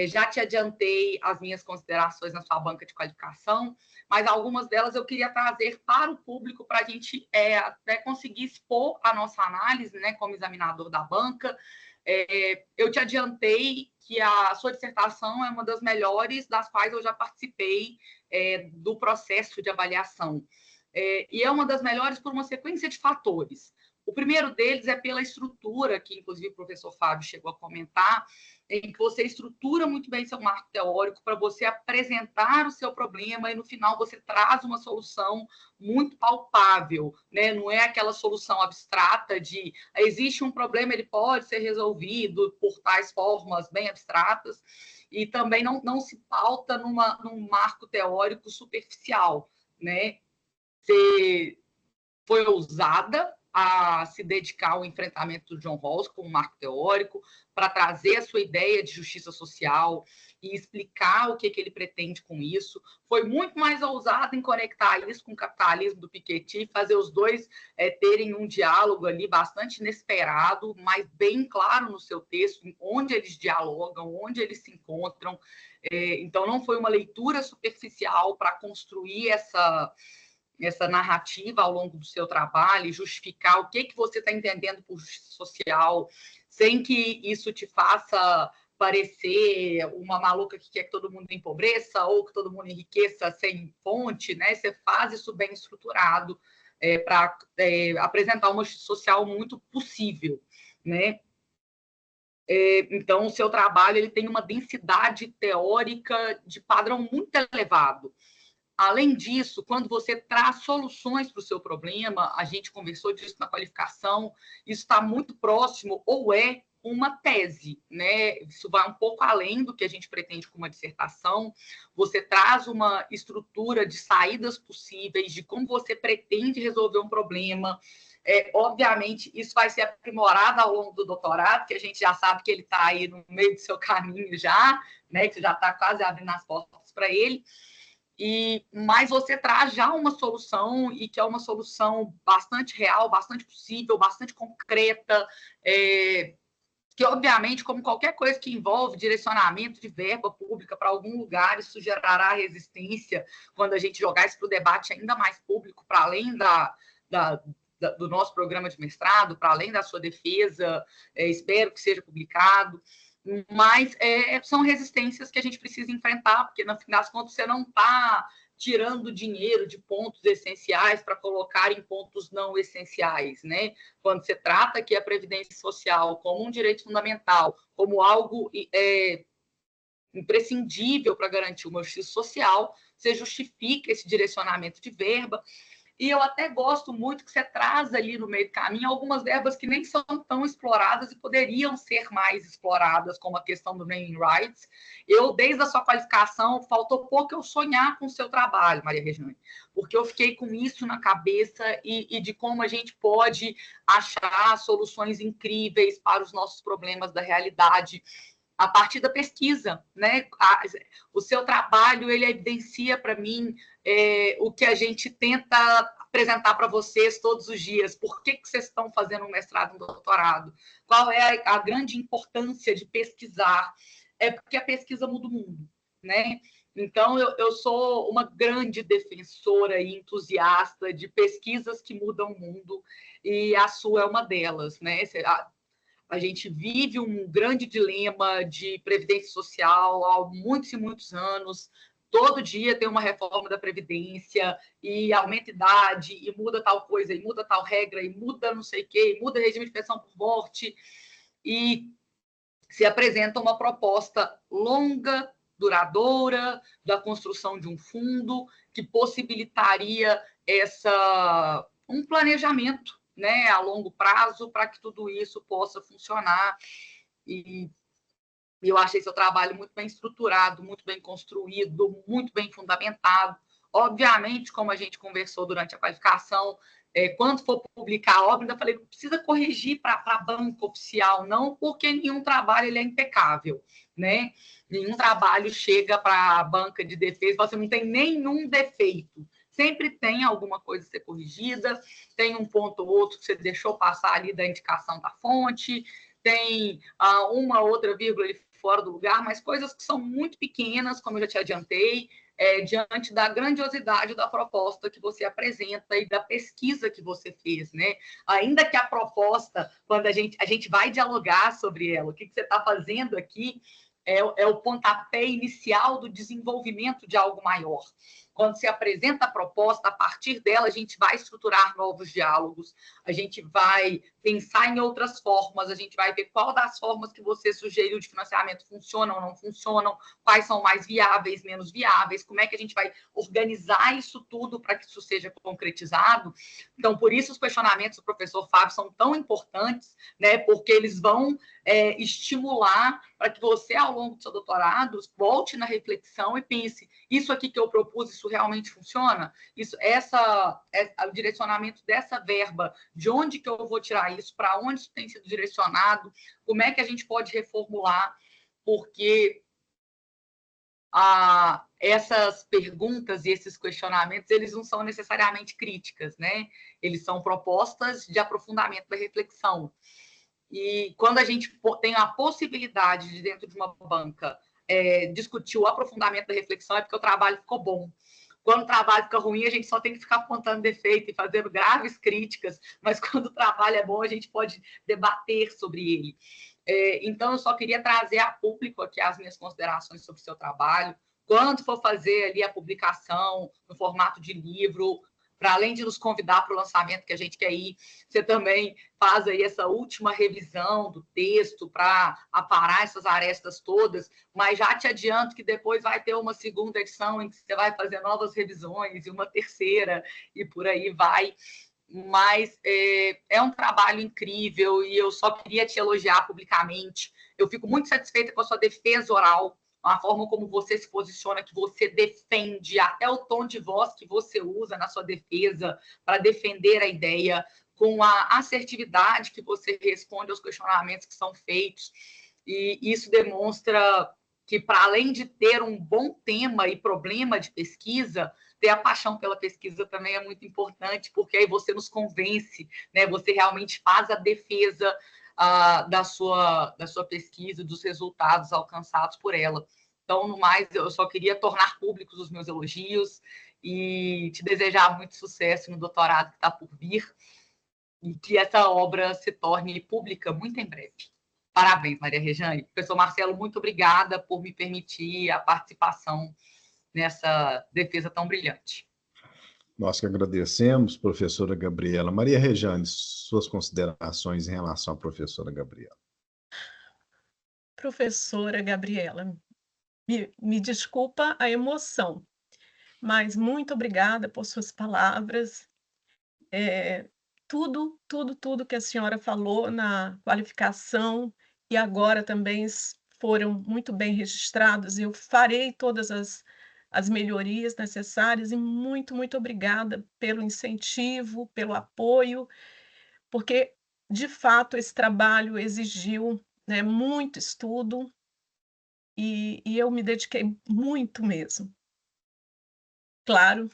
Já te adiantei as minhas considerações na sua banca de qualificação, mas algumas delas eu queria trazer para o público para a gente até conseguir expor a nossa análise, né, como examinador da banca. Eu te adiantei que a sua dissertação é uma das melhores das quais eu já participei do processo de avaliação. E é uma das melhores por uma sequência de fatores. O primeiro deles é pela estrutura, que inclusive o professor Fábio chegou a comentar, em que você estrutura muito bem seu marco teórico para você apresentar o seu problema e, no final, você traz uma solução muito palpável, né? Não é aquela solução abstrata de existe um problema, ele pode ser resolvido por tais formas bem abstratas, e também não se pauta num marco teórico superficial, né? Você foi ousada a se dedicar ao enfrentamento do John Rawls como marco teórico, para trazer a sua ideia de justiça social e explicar o que ele pretende com isso. Foi muito mais ousada em conectar isso com o capitalismo do Piketty, fazer os dois terem um diálogo ali bastante inesperado, mas bem claro no seu texto, onde eles dialogam, onde eles se encontram. Então, não foi uma leitura superficial para construir essa narrativa ao longo do seu trabalho e justificar o que você está entendendo por justiça social, sem que isso te faça parecer uma maluca que quer que todo mundo empobreça ou que todo mundo enriqueça sem fonte, né? Você faz isso bem estruturado para apresentar uma justiça social muito possível, né? Então, o seu trabalho ele tem uma densidade teórica de padrão muito elevado. Além disso, quando você traz soluções para o seu problema, a gente conversou disso na qualificação, isso está muito próximo, ou é uma tese, né? Isso vai um pouco além do que a gente pretende com uma dissertação. Você traz uma estrutura de saídas possíveis, de como você pretende resolver um problema. Obviamente, isso vai ser aprimorado ao longo do doutorado, que a gente já sabe que ele está aí no meio do seu caminho já, né? Que você já está quase abrindo as portas para ele. Mas você traz já uma solução, e que é uma solução bastante real, bastante possível, bastante concreta, que, obviamente, como qualquer coisa que envolve direcionamento de verba pública para algum lugar, isso gerará resistência quando a gente jogar isso para o debate ainda mais público, para além do nosso programa de mestrado, para além da sua defesa, espero que seja publicado. Mas são resistências que a gente precisa enfrentar, porque, no fim das contas, você não está tirando dinheiro de pontos essenciais para colocar em pontos não essenciais, né? Quando você trata aqui a Previdência Social como um direito fundamental, como algo imprescindível para garantir uma justiça social, você justifica esse direcionamento de verba. E eu até gosto muito que você traz ali no meio do caminho algumas verbas que nem são tão exploradas e poderiam ser mais exploradas, como a questão do naming rights. Desde a sua qualificação, faltou pouco eu sonhar com o seu trabalho, Maria Rejane, porque eu fiquei com isso na cabeça e de como a gente pode achar soluções incríveis para os nossos problemas da realidade a partir da pesquisa, né? O seu trabalho, ele evidencia para mim o que a gente tenta apresentar para vocês todos os dias. Por que vocês estão fazendo um mestrado, um doutorado? Qual é a grande importância de pesquisar? É porque a pesquisa muda o mundo, né? Então, eu sou uma grande defensora e entusiasta de pesquisas que mudam o mundo, e a sua é uma delas, né? A gente vive um grande dilema de previdência social há muitos e muitos anos. Todo dia tem uma reforma da Previdência, e aumenta a idade, e muda tal coisa, e muda tal regra, e muda não sei o quê, e muda regime de pensão por morte, e se apresenta uma proposta longa, duradoura, da construção de um fundo que possibilitaria um planejamento, né, a longo prazo, para que tudo isso possa funcionar. E eu achei seu trabalho muito bem estruturado, muito bem construído, muito bem fundamentado. Obviamente, como a gente conversou durante a qualificação, quando for publicar a obra, ainda falei, não precisa corrigir para a banca oficial, não, porque nenhum trabalho ele é impecável, né? Nenhum trabalho chega para a banca de defesa, você não tem nenhum defeito. Sempre tem alguma coisa a ser corrigida, tem um ponto ou outro que você deixou passar ali da indicação da fonte, tem uma outra vírgula ali fora do lugar, mas coisas que são muito pequenas, como eu já te adiantei, diante da grandiosidade da proposta que você apresenta e da pesquisa que você fez, né? Ainda que a proposta, quando a gente vai dialogar sobre ela, o que você está fazendo aqui é o pontapé inicial do desenvolvimento de algo maior. Quando se apresenta a proposta, a partir dela a gente vai estruturar novos diálogos, a gente vai pensar em outras formas, a gente vai ver qual das formas que você sugeriu de financiamento funcionam ou não funcionam, quais são mais viáveis, menos viáveis, como é que a gente vai organizar isso tudo para que isso seja concretizado. Então, por isso os questionamentos do professor Fábio são tão importantes, né, porque eles vão estimular para que você, ao longo do seu doutorado, volte na reflexão e pense, isso aqui que eu propus, isso realmente funciona? O direcionamento dessa verba, de onde que eu vou tirar isso, para onde isso tem sido direcionado, como é que a gente pode reformular, porque essas perguntas e esses questionamentos, eles não são necessariamente críticas, né? Eles são propostas de aprofundamento da reflexão. E quando a gente tem a possibilidade de, dentro de uma banca, discutir o aprofundamento da reflexão, é porque o trabalho ficou bom. Quando o trabalho fica ruim, a gente só tem que ficar apontando defeito e fazendo graves críticas, mas quando o trabalho é bom, a gente pode debater sobre ele. Então, eu só queria trazer a público aqui as minhas considerações sobre o seu trabalho. Quando for fazer ali a publicação no formato de livro, para além de nos convidar para o lançamento que a gente quer ir, você também faz aí essa última revisão do texto para aparar essas arestas todas, mas já te adianto que depois vai ter uma segunda edição em que você vai fazer novas revisões e uma terceira, e por aí vai. Mas é um trabalho incrível e eu só queria te elogiar publicamente. Eu fico muito satisfeita com a sua defesa oral, a forma como você se posiciona, que você defende, até o tom de voz que você usa na sua defesa para defender a ideia, com a assertividade que você responde aos questionamentos que são feitos. E isso demonstra que, para além de ter um bom tema e problema de pesquisa, ter a paixão pela pesquisa também é muito importante, porque aí você nos convence, né? Você realmente faz a defesa da sua pesquisa, dos resultados alcançados por ela. Então, no mais, eu só queria tornar públicos os meus elogios e te desejar muito sucesso no doutorado que está por vir e que essa obra se torne pública muito em breve. Parabéns, Maria Rejane. Professor Marcelo, muito obrigada por me permitir a participação nessa defesa tão brilhante. Nós que agradecemos, professora Gabriela. Maria Rejane, suas considerações em relação à professora Gabriela. Professora Gabriela, me desculpa a emoção, mas muito obrigada por suas palavras. Tudo que a senhora falou na qualificação e agora também foram muito bem registrados. Eu farei todas as melhorias necessárias e muito obrigada pelo incentivo, pelo apoio, porque, de fato, esse trabalho exigiu, né, muito estudo e eu me dediquei muito mesmo. Claro,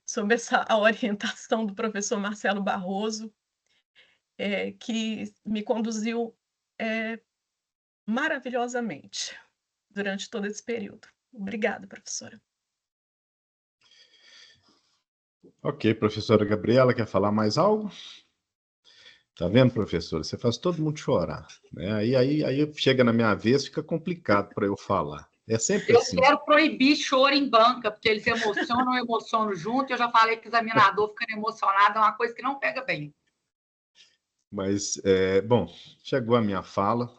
sob a orientação do professor Marcelo Barroso, que me conduziu maravilhosamente durante todo esse período. Obrigada, professora. Ok, professora Gabriela, quer falar mais algo? Tá vendo, professora? Você faz todo mundo chorar, né? Aí chega na minha vez, fica complicado para eu falar. É sempre assim. Eu quero proibir choro em banca, porque eles emocionam, eu emociono junto. Eu já falei que o examinador ficando emocionado é uma coisa que não pega bem. Mas, bom, chegou a minha fala.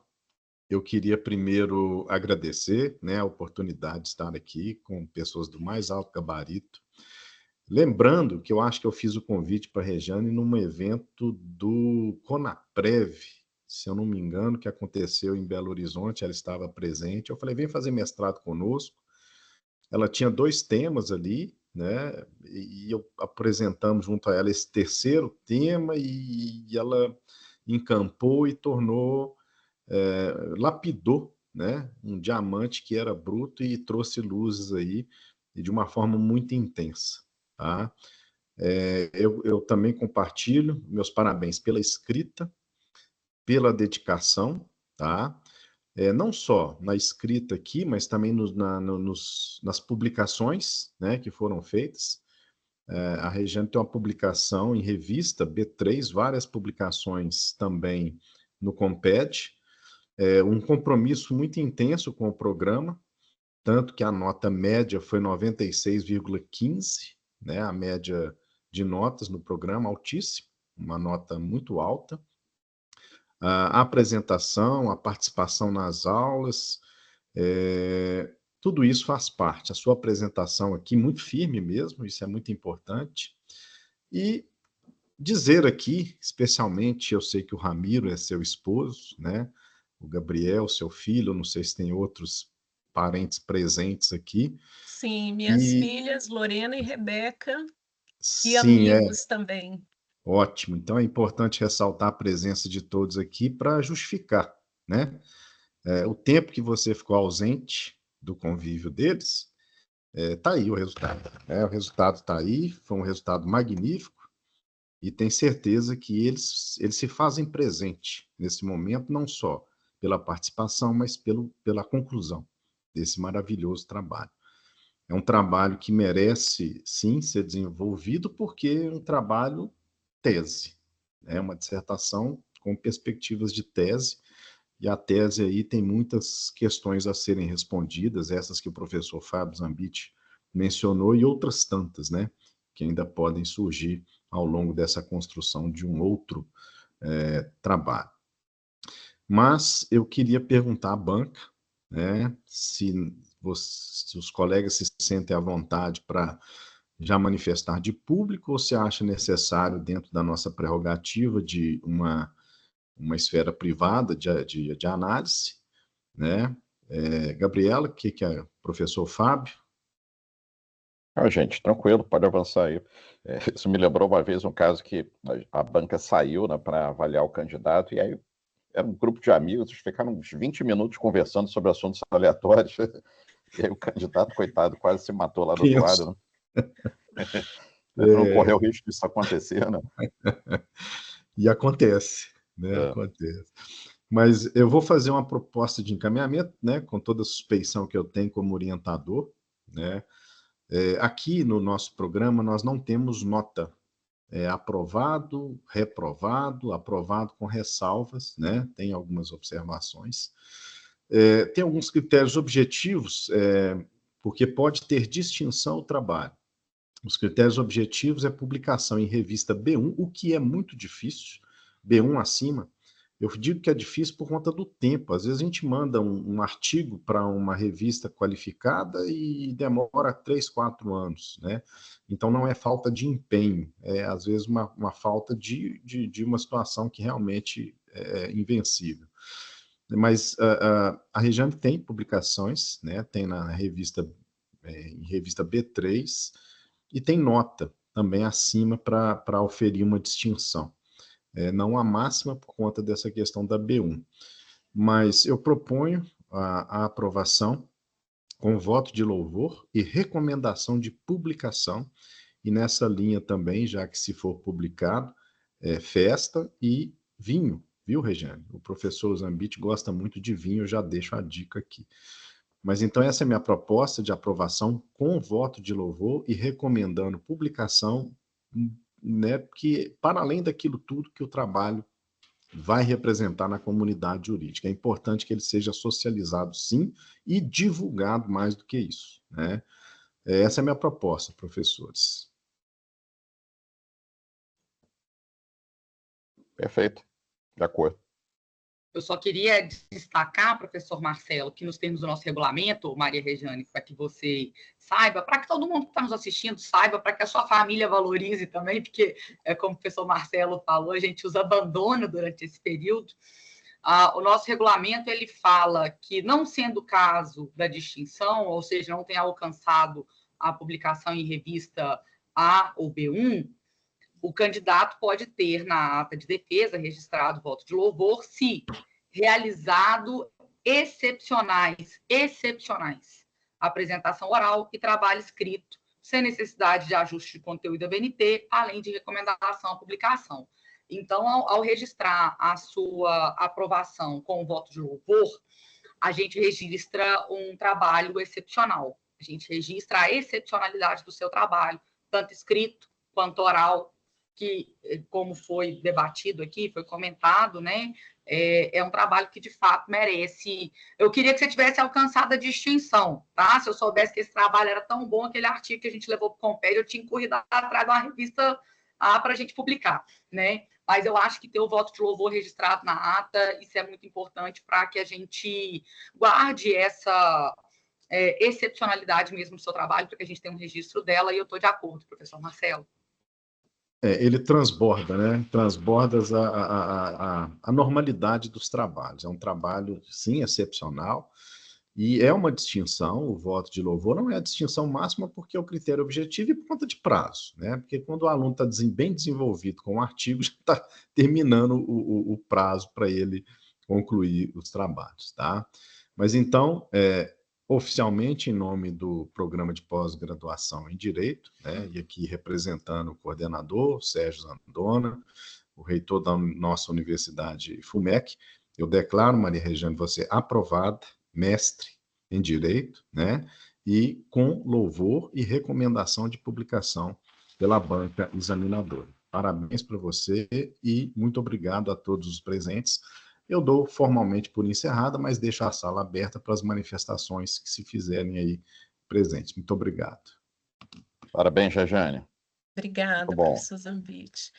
Eu queria primeiro agradecer, né, a oportunidade de estar aqui com pessoas do mais alto gabarito. Lembrando que eu acho que eu fiz o convite para a Rejane num evento do Conaprev, se eu não me engano, que aconteceu em Belo Horizonte, ela estava presente. Eu falei, vem fazer mestrado conosco. Ela tinha 2 temas ali, né? E eu apresentamos junto a ela esse terceiro tema e ela encampou e tornou, lapidou, né, um diamante que era bruto e trouxe luzes aí e de uma forma muito intensa, tá? Eu também compartilho meus parabéns pela escrita, pela dedicação, tá? Não só na escrita aqui, mas também nas publicações, né, que foram feitas. A Regiane tem uma publicação em revista, B3, várias publicações também no Comped, um compromisso muito intenso com o programa, tanto que a nota média foi 96,15, né, a média de notas no programa, altíssima, uma nota muito alta. A apresentação, a participação nas aulas, tudo isso faz parte. A sua apresentação aqui, muito firme mesmo, isso é muito importante. E dizer aqui, especialmente, eu sei que o Ramiro é seu esposo, né? O Gabriel, seu filho, não sei se tem outros parentes presentes aqui. Sim, minhas E filhas, Lorena e Rebeca, e sim, amigos também. ótimo. Então é importante ressaltar a presença de todos aqui para justificar, né? O tempo que você ficou ausente do convívio deles, tá aí o resultado. O resultado está aí, foi um resultado magnífico e tenho certeza que eles se fazem presente nesse momento, não só pela participação, mas pela conclusão desse maravilhoso trabalho. É um trabalho que merece, sim, ser desenvolvido, porque é um trabalho tese, é uma dissertação com perspectivas de tese, e a tese aí tem muitas questões a serem respondidas, essas que o professor Fábio Zambit mencionou, e outras tantas, né, que ainda podem surgir ao longo dessa construção de um outro trabalho. Mas eu queria perguntar à banca, né, se os colegas se sentem à vontade para já manifestar de público ou se acha necessário, dentro da nossa prerrogativa de uma esfera privada de análise, né? Gabriela, o que é professor Fábio? Gente, tranquilo, pode avançar aí. Isso me lembrou uma vez um caso que a banca saiu, né, para avaliar o candidato, e aí era um grupo de amigos, ficaram uns 20 minutos conversando sobre assuntos aleatórios, e aí o candidato, coitado, quase se matou lá do outro lado, né? Não correu o risco disso acontecer, né? E acontece, né? Acontece. Mas eu vou fazer uma proposta de encaminhamento, né? Com toda a suspeição que eu tenho como orientador, né? Aqui no nosso programa nós não temos nota. Aprovado, reprovado, aprovado com ressalvas, né? Tem algumas observações. Tem alguns critérios objetivos, porque pode ter distinção o trabalho. Os critérios objetivos é publicação em revista B1, o que é muito difícil, B1 acima. Eu digo que é difícil por conta do tempo. Às vezes a gente manda um artigo para uma revista qualificada e demora 3, 4 anos, né? Então não é falta de empenho, é às vezes uma falta de uma situação que realmente é invencível. Mas a Regiane tem publicações, né? Tem na revista, em revista B3, e tem nota também acima para oferir uma distinção. Não a máxima por conta dessa questão da B1. Mas eu proponho a aprovação com voto de louvor e recomendação de publicação, e nessa linha também, já que se for publicado, festa e vinho, viu, Regiane? O professor Zambit gosta muito de vinho, eu já deixo a dica aqui. Mas então essa é a minha proposta de aprovação com voto de louvor e recomendando publicação, né, que para além daquilo tudo que o trabalho vai representar na comunidade jurídica. É importante que ele seja socializado, sim, e divulgado mais do que isso, né? Essa é a minha proposta, professores. Perfeito, de acordo. Eu só queria destacar, professor Marcelo, que nos termos do nosso regulamento, Maria Regiane, para que você saiba, para que todo mundo que está nos assistindo saiba, para que a sua família valorize também, porque, como o professor Marcelo falou, a gente usa abandono durante esse período. O nosso regulamento ele fala que, não sendo o caso da distinção, ou seja, não tenha alcançado a publicação em revista A ou B1, o candidato pode ter na ata de defesa registrado voto de louvor se realizado excepcionais, apresentação oral e trabalho escrito, sem necessidade de ajuste de conteúdo da BNT, além de recomendação à publicação. Então, ao registrar a sua aprovação com o voto de louvor, a gente registra um trabalho excepcional. A gente registra a excepcionalidade do seu trabalho, tanto escrito quanto oral, que, como foi debatido aqui, foi comentado, né? É um trabalho que, de fato, merece... Eu queria que você tivesse alcançado a distinção, tá? Se eu soubesse que esse trabalho era tão bom, aquele artigo que a gente levou para o Compédio, eu tinha corrido atrás de uma revista para a gente publicar, né? Mas eu acho que ter o voto de louvor registrado na ata, isso é muito importante para que a gente guarde essa excepcionalidade mesmo do seu trabalho, para que a gente tenha um registro dela, e eu estou de acordo, professor Marcelo. Ele transborda, né? Transborda a normalidade dos trabalhos. É um trabalho, sim, excepcional, e é uma distinção. O voto de louvor não é a distinção máxima porque é o critério objetivo e por conta de prazo, né? Porque quando o aluno está bem desenvolvido com o artigo, já está terminando o prazo para ele concluir os trabalhos, tá? Mas então, oficialmente, em nome do programa de pós-graduação em Direito, né, e aqui representando o coordenador, Sérgio Zandona, o reitor da nossa universidade FUMEC, eu declaro, Maria Regiane, você aprovada, mestre em Direito, né, e com louvor e recomendação de publicação pela banca examinadora. Parabéns para você e muito obrigado a todos os presentes. Eu dou formalmente por encerrada, mas deixo a sala aberta para as manifestações que se fizerem aí presentes. Muito obrigado. Parabéns, Regiane. Obrigada, professor Zambit.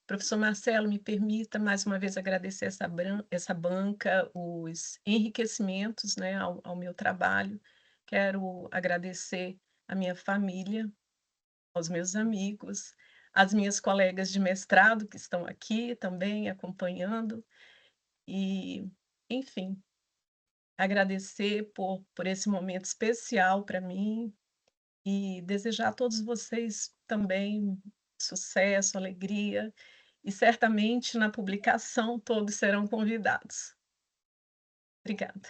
Professor Marcelo, me permita mais uma vez agradecer essa banca, os enriquecimentos, né, ao meu trabalho. Quero agradecer à minha família, aos meus amigos, às minhas colegas de mestrado que estão aqui também acompanhando. E, enfim, agradecer por esse momento especial para mim e desejar a todos vocês também sucesso, alegria, e certamente na publicação todos serão convidados. Obrigada.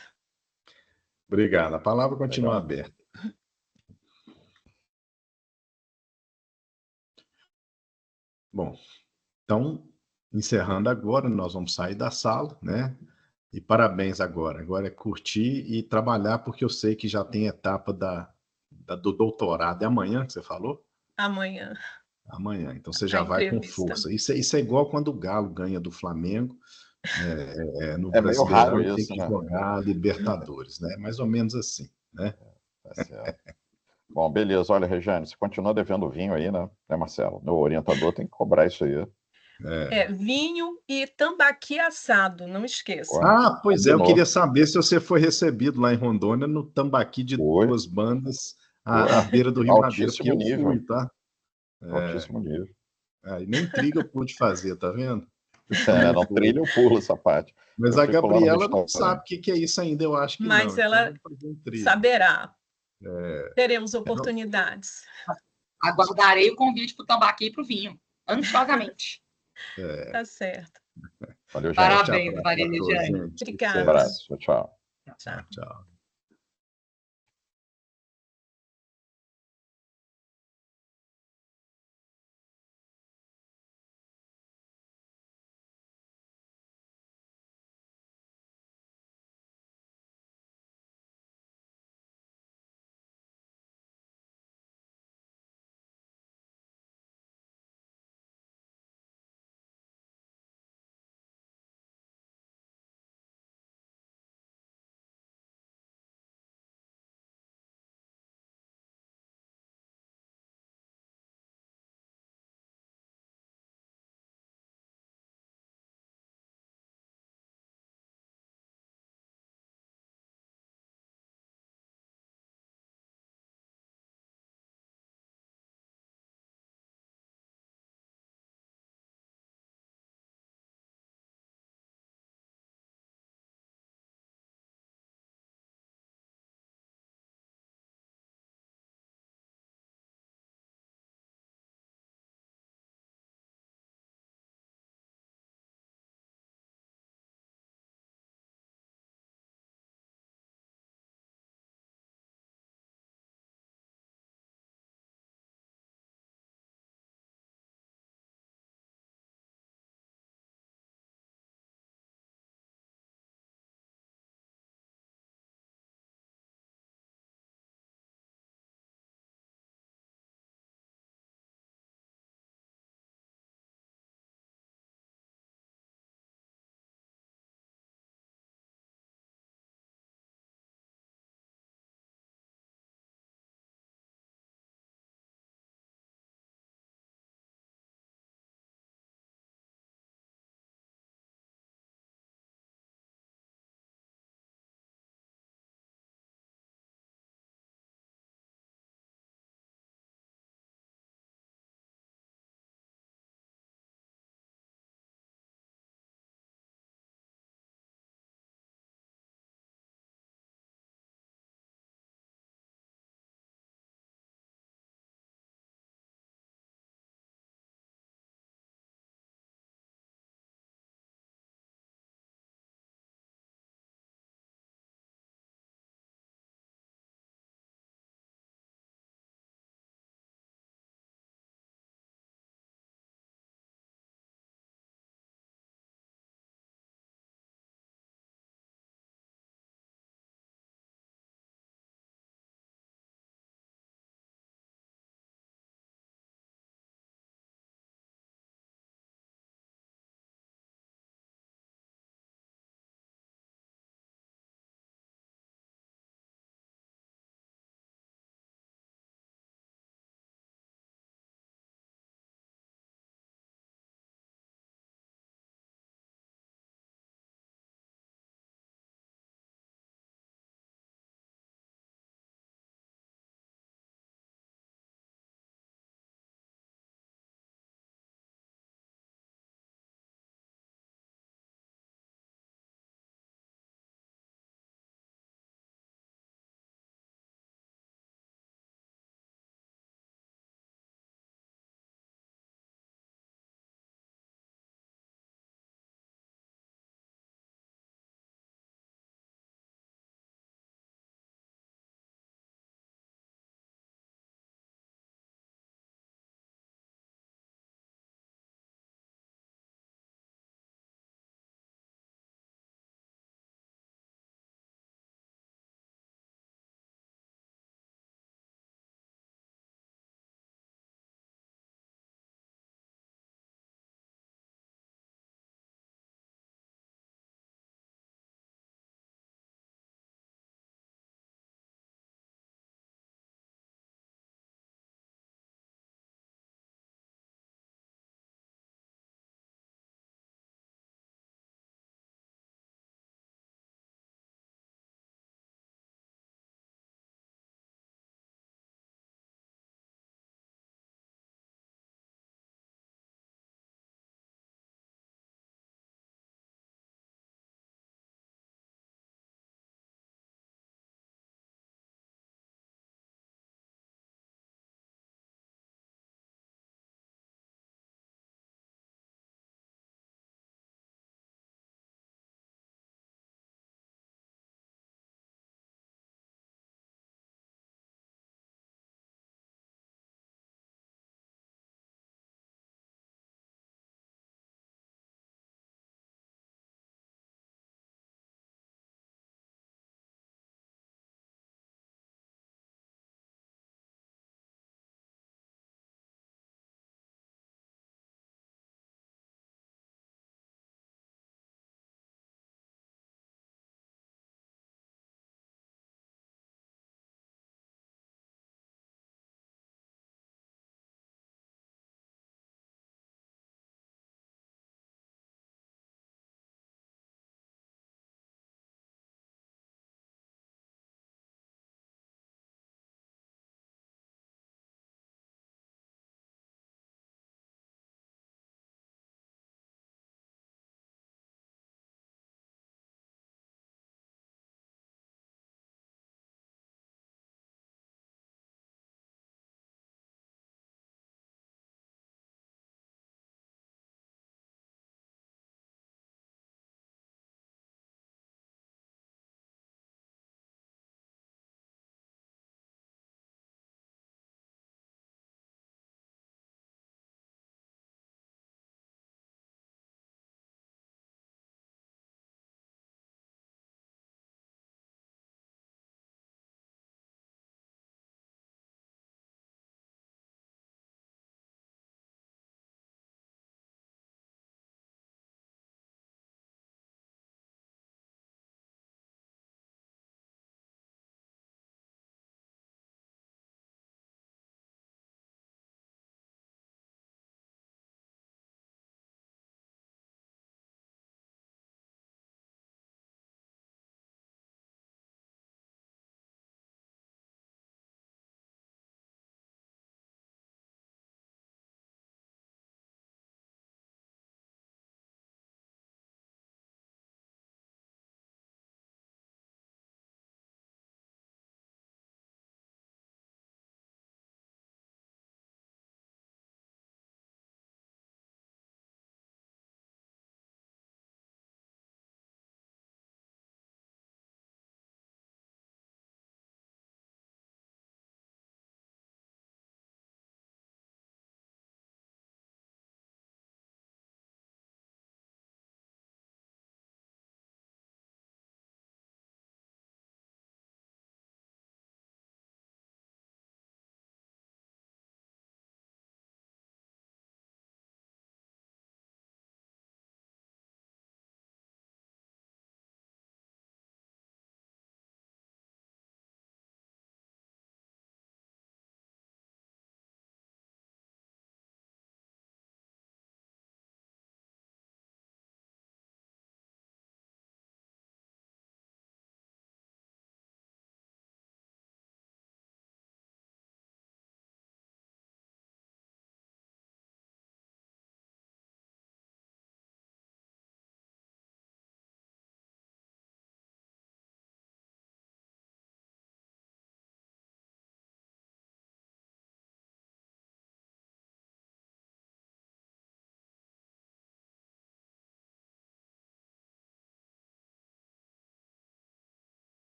Obrigado. A palavra continua aberta. Bom, então, encerrando agora, nós vamos sair da sala, né? E parabéns agora. Agora é curtir e trabalhar, porque eu sei que já tem etapa do doutorado. É amanhã que você falou? Amanhã. Amanhã. Então você já vai com força. Isso é igual quando o Galo ganha do Flamengo. No meio raro Brasileirão, isso, tem que né? jogar Libertadores, né? Mais ou menos assim, né? Tá certo. Bom, beleza. Olha, Regiane, você continua devendo vinho aí, né, Marcelo? Meu orientador tem que cobrar isso aí. Vinho e tambaqui assado, não esqueça. Ah, pois é, eu queria saber se você foi recebido lá em Rondônia no Tambaqui de Duas Bandas à beira do Rio Madeira, porque eu fui, tá? Altíssimo nível. Nem trilha eu pude fazer, tá vendo? Não trilha eu pulo essa parte. Mas a Gabriela não sabe o que é isso ainda, eu acho que não. Mas ela saberá. Teremos oportunidades. Aguardarei o convite para o tambaqui e para o vinho, ansiosamente. Tá certo. Valeu, gente. Parabéns, Maria Regiane. Obrigada. Um abraço. Tchau. Tchau.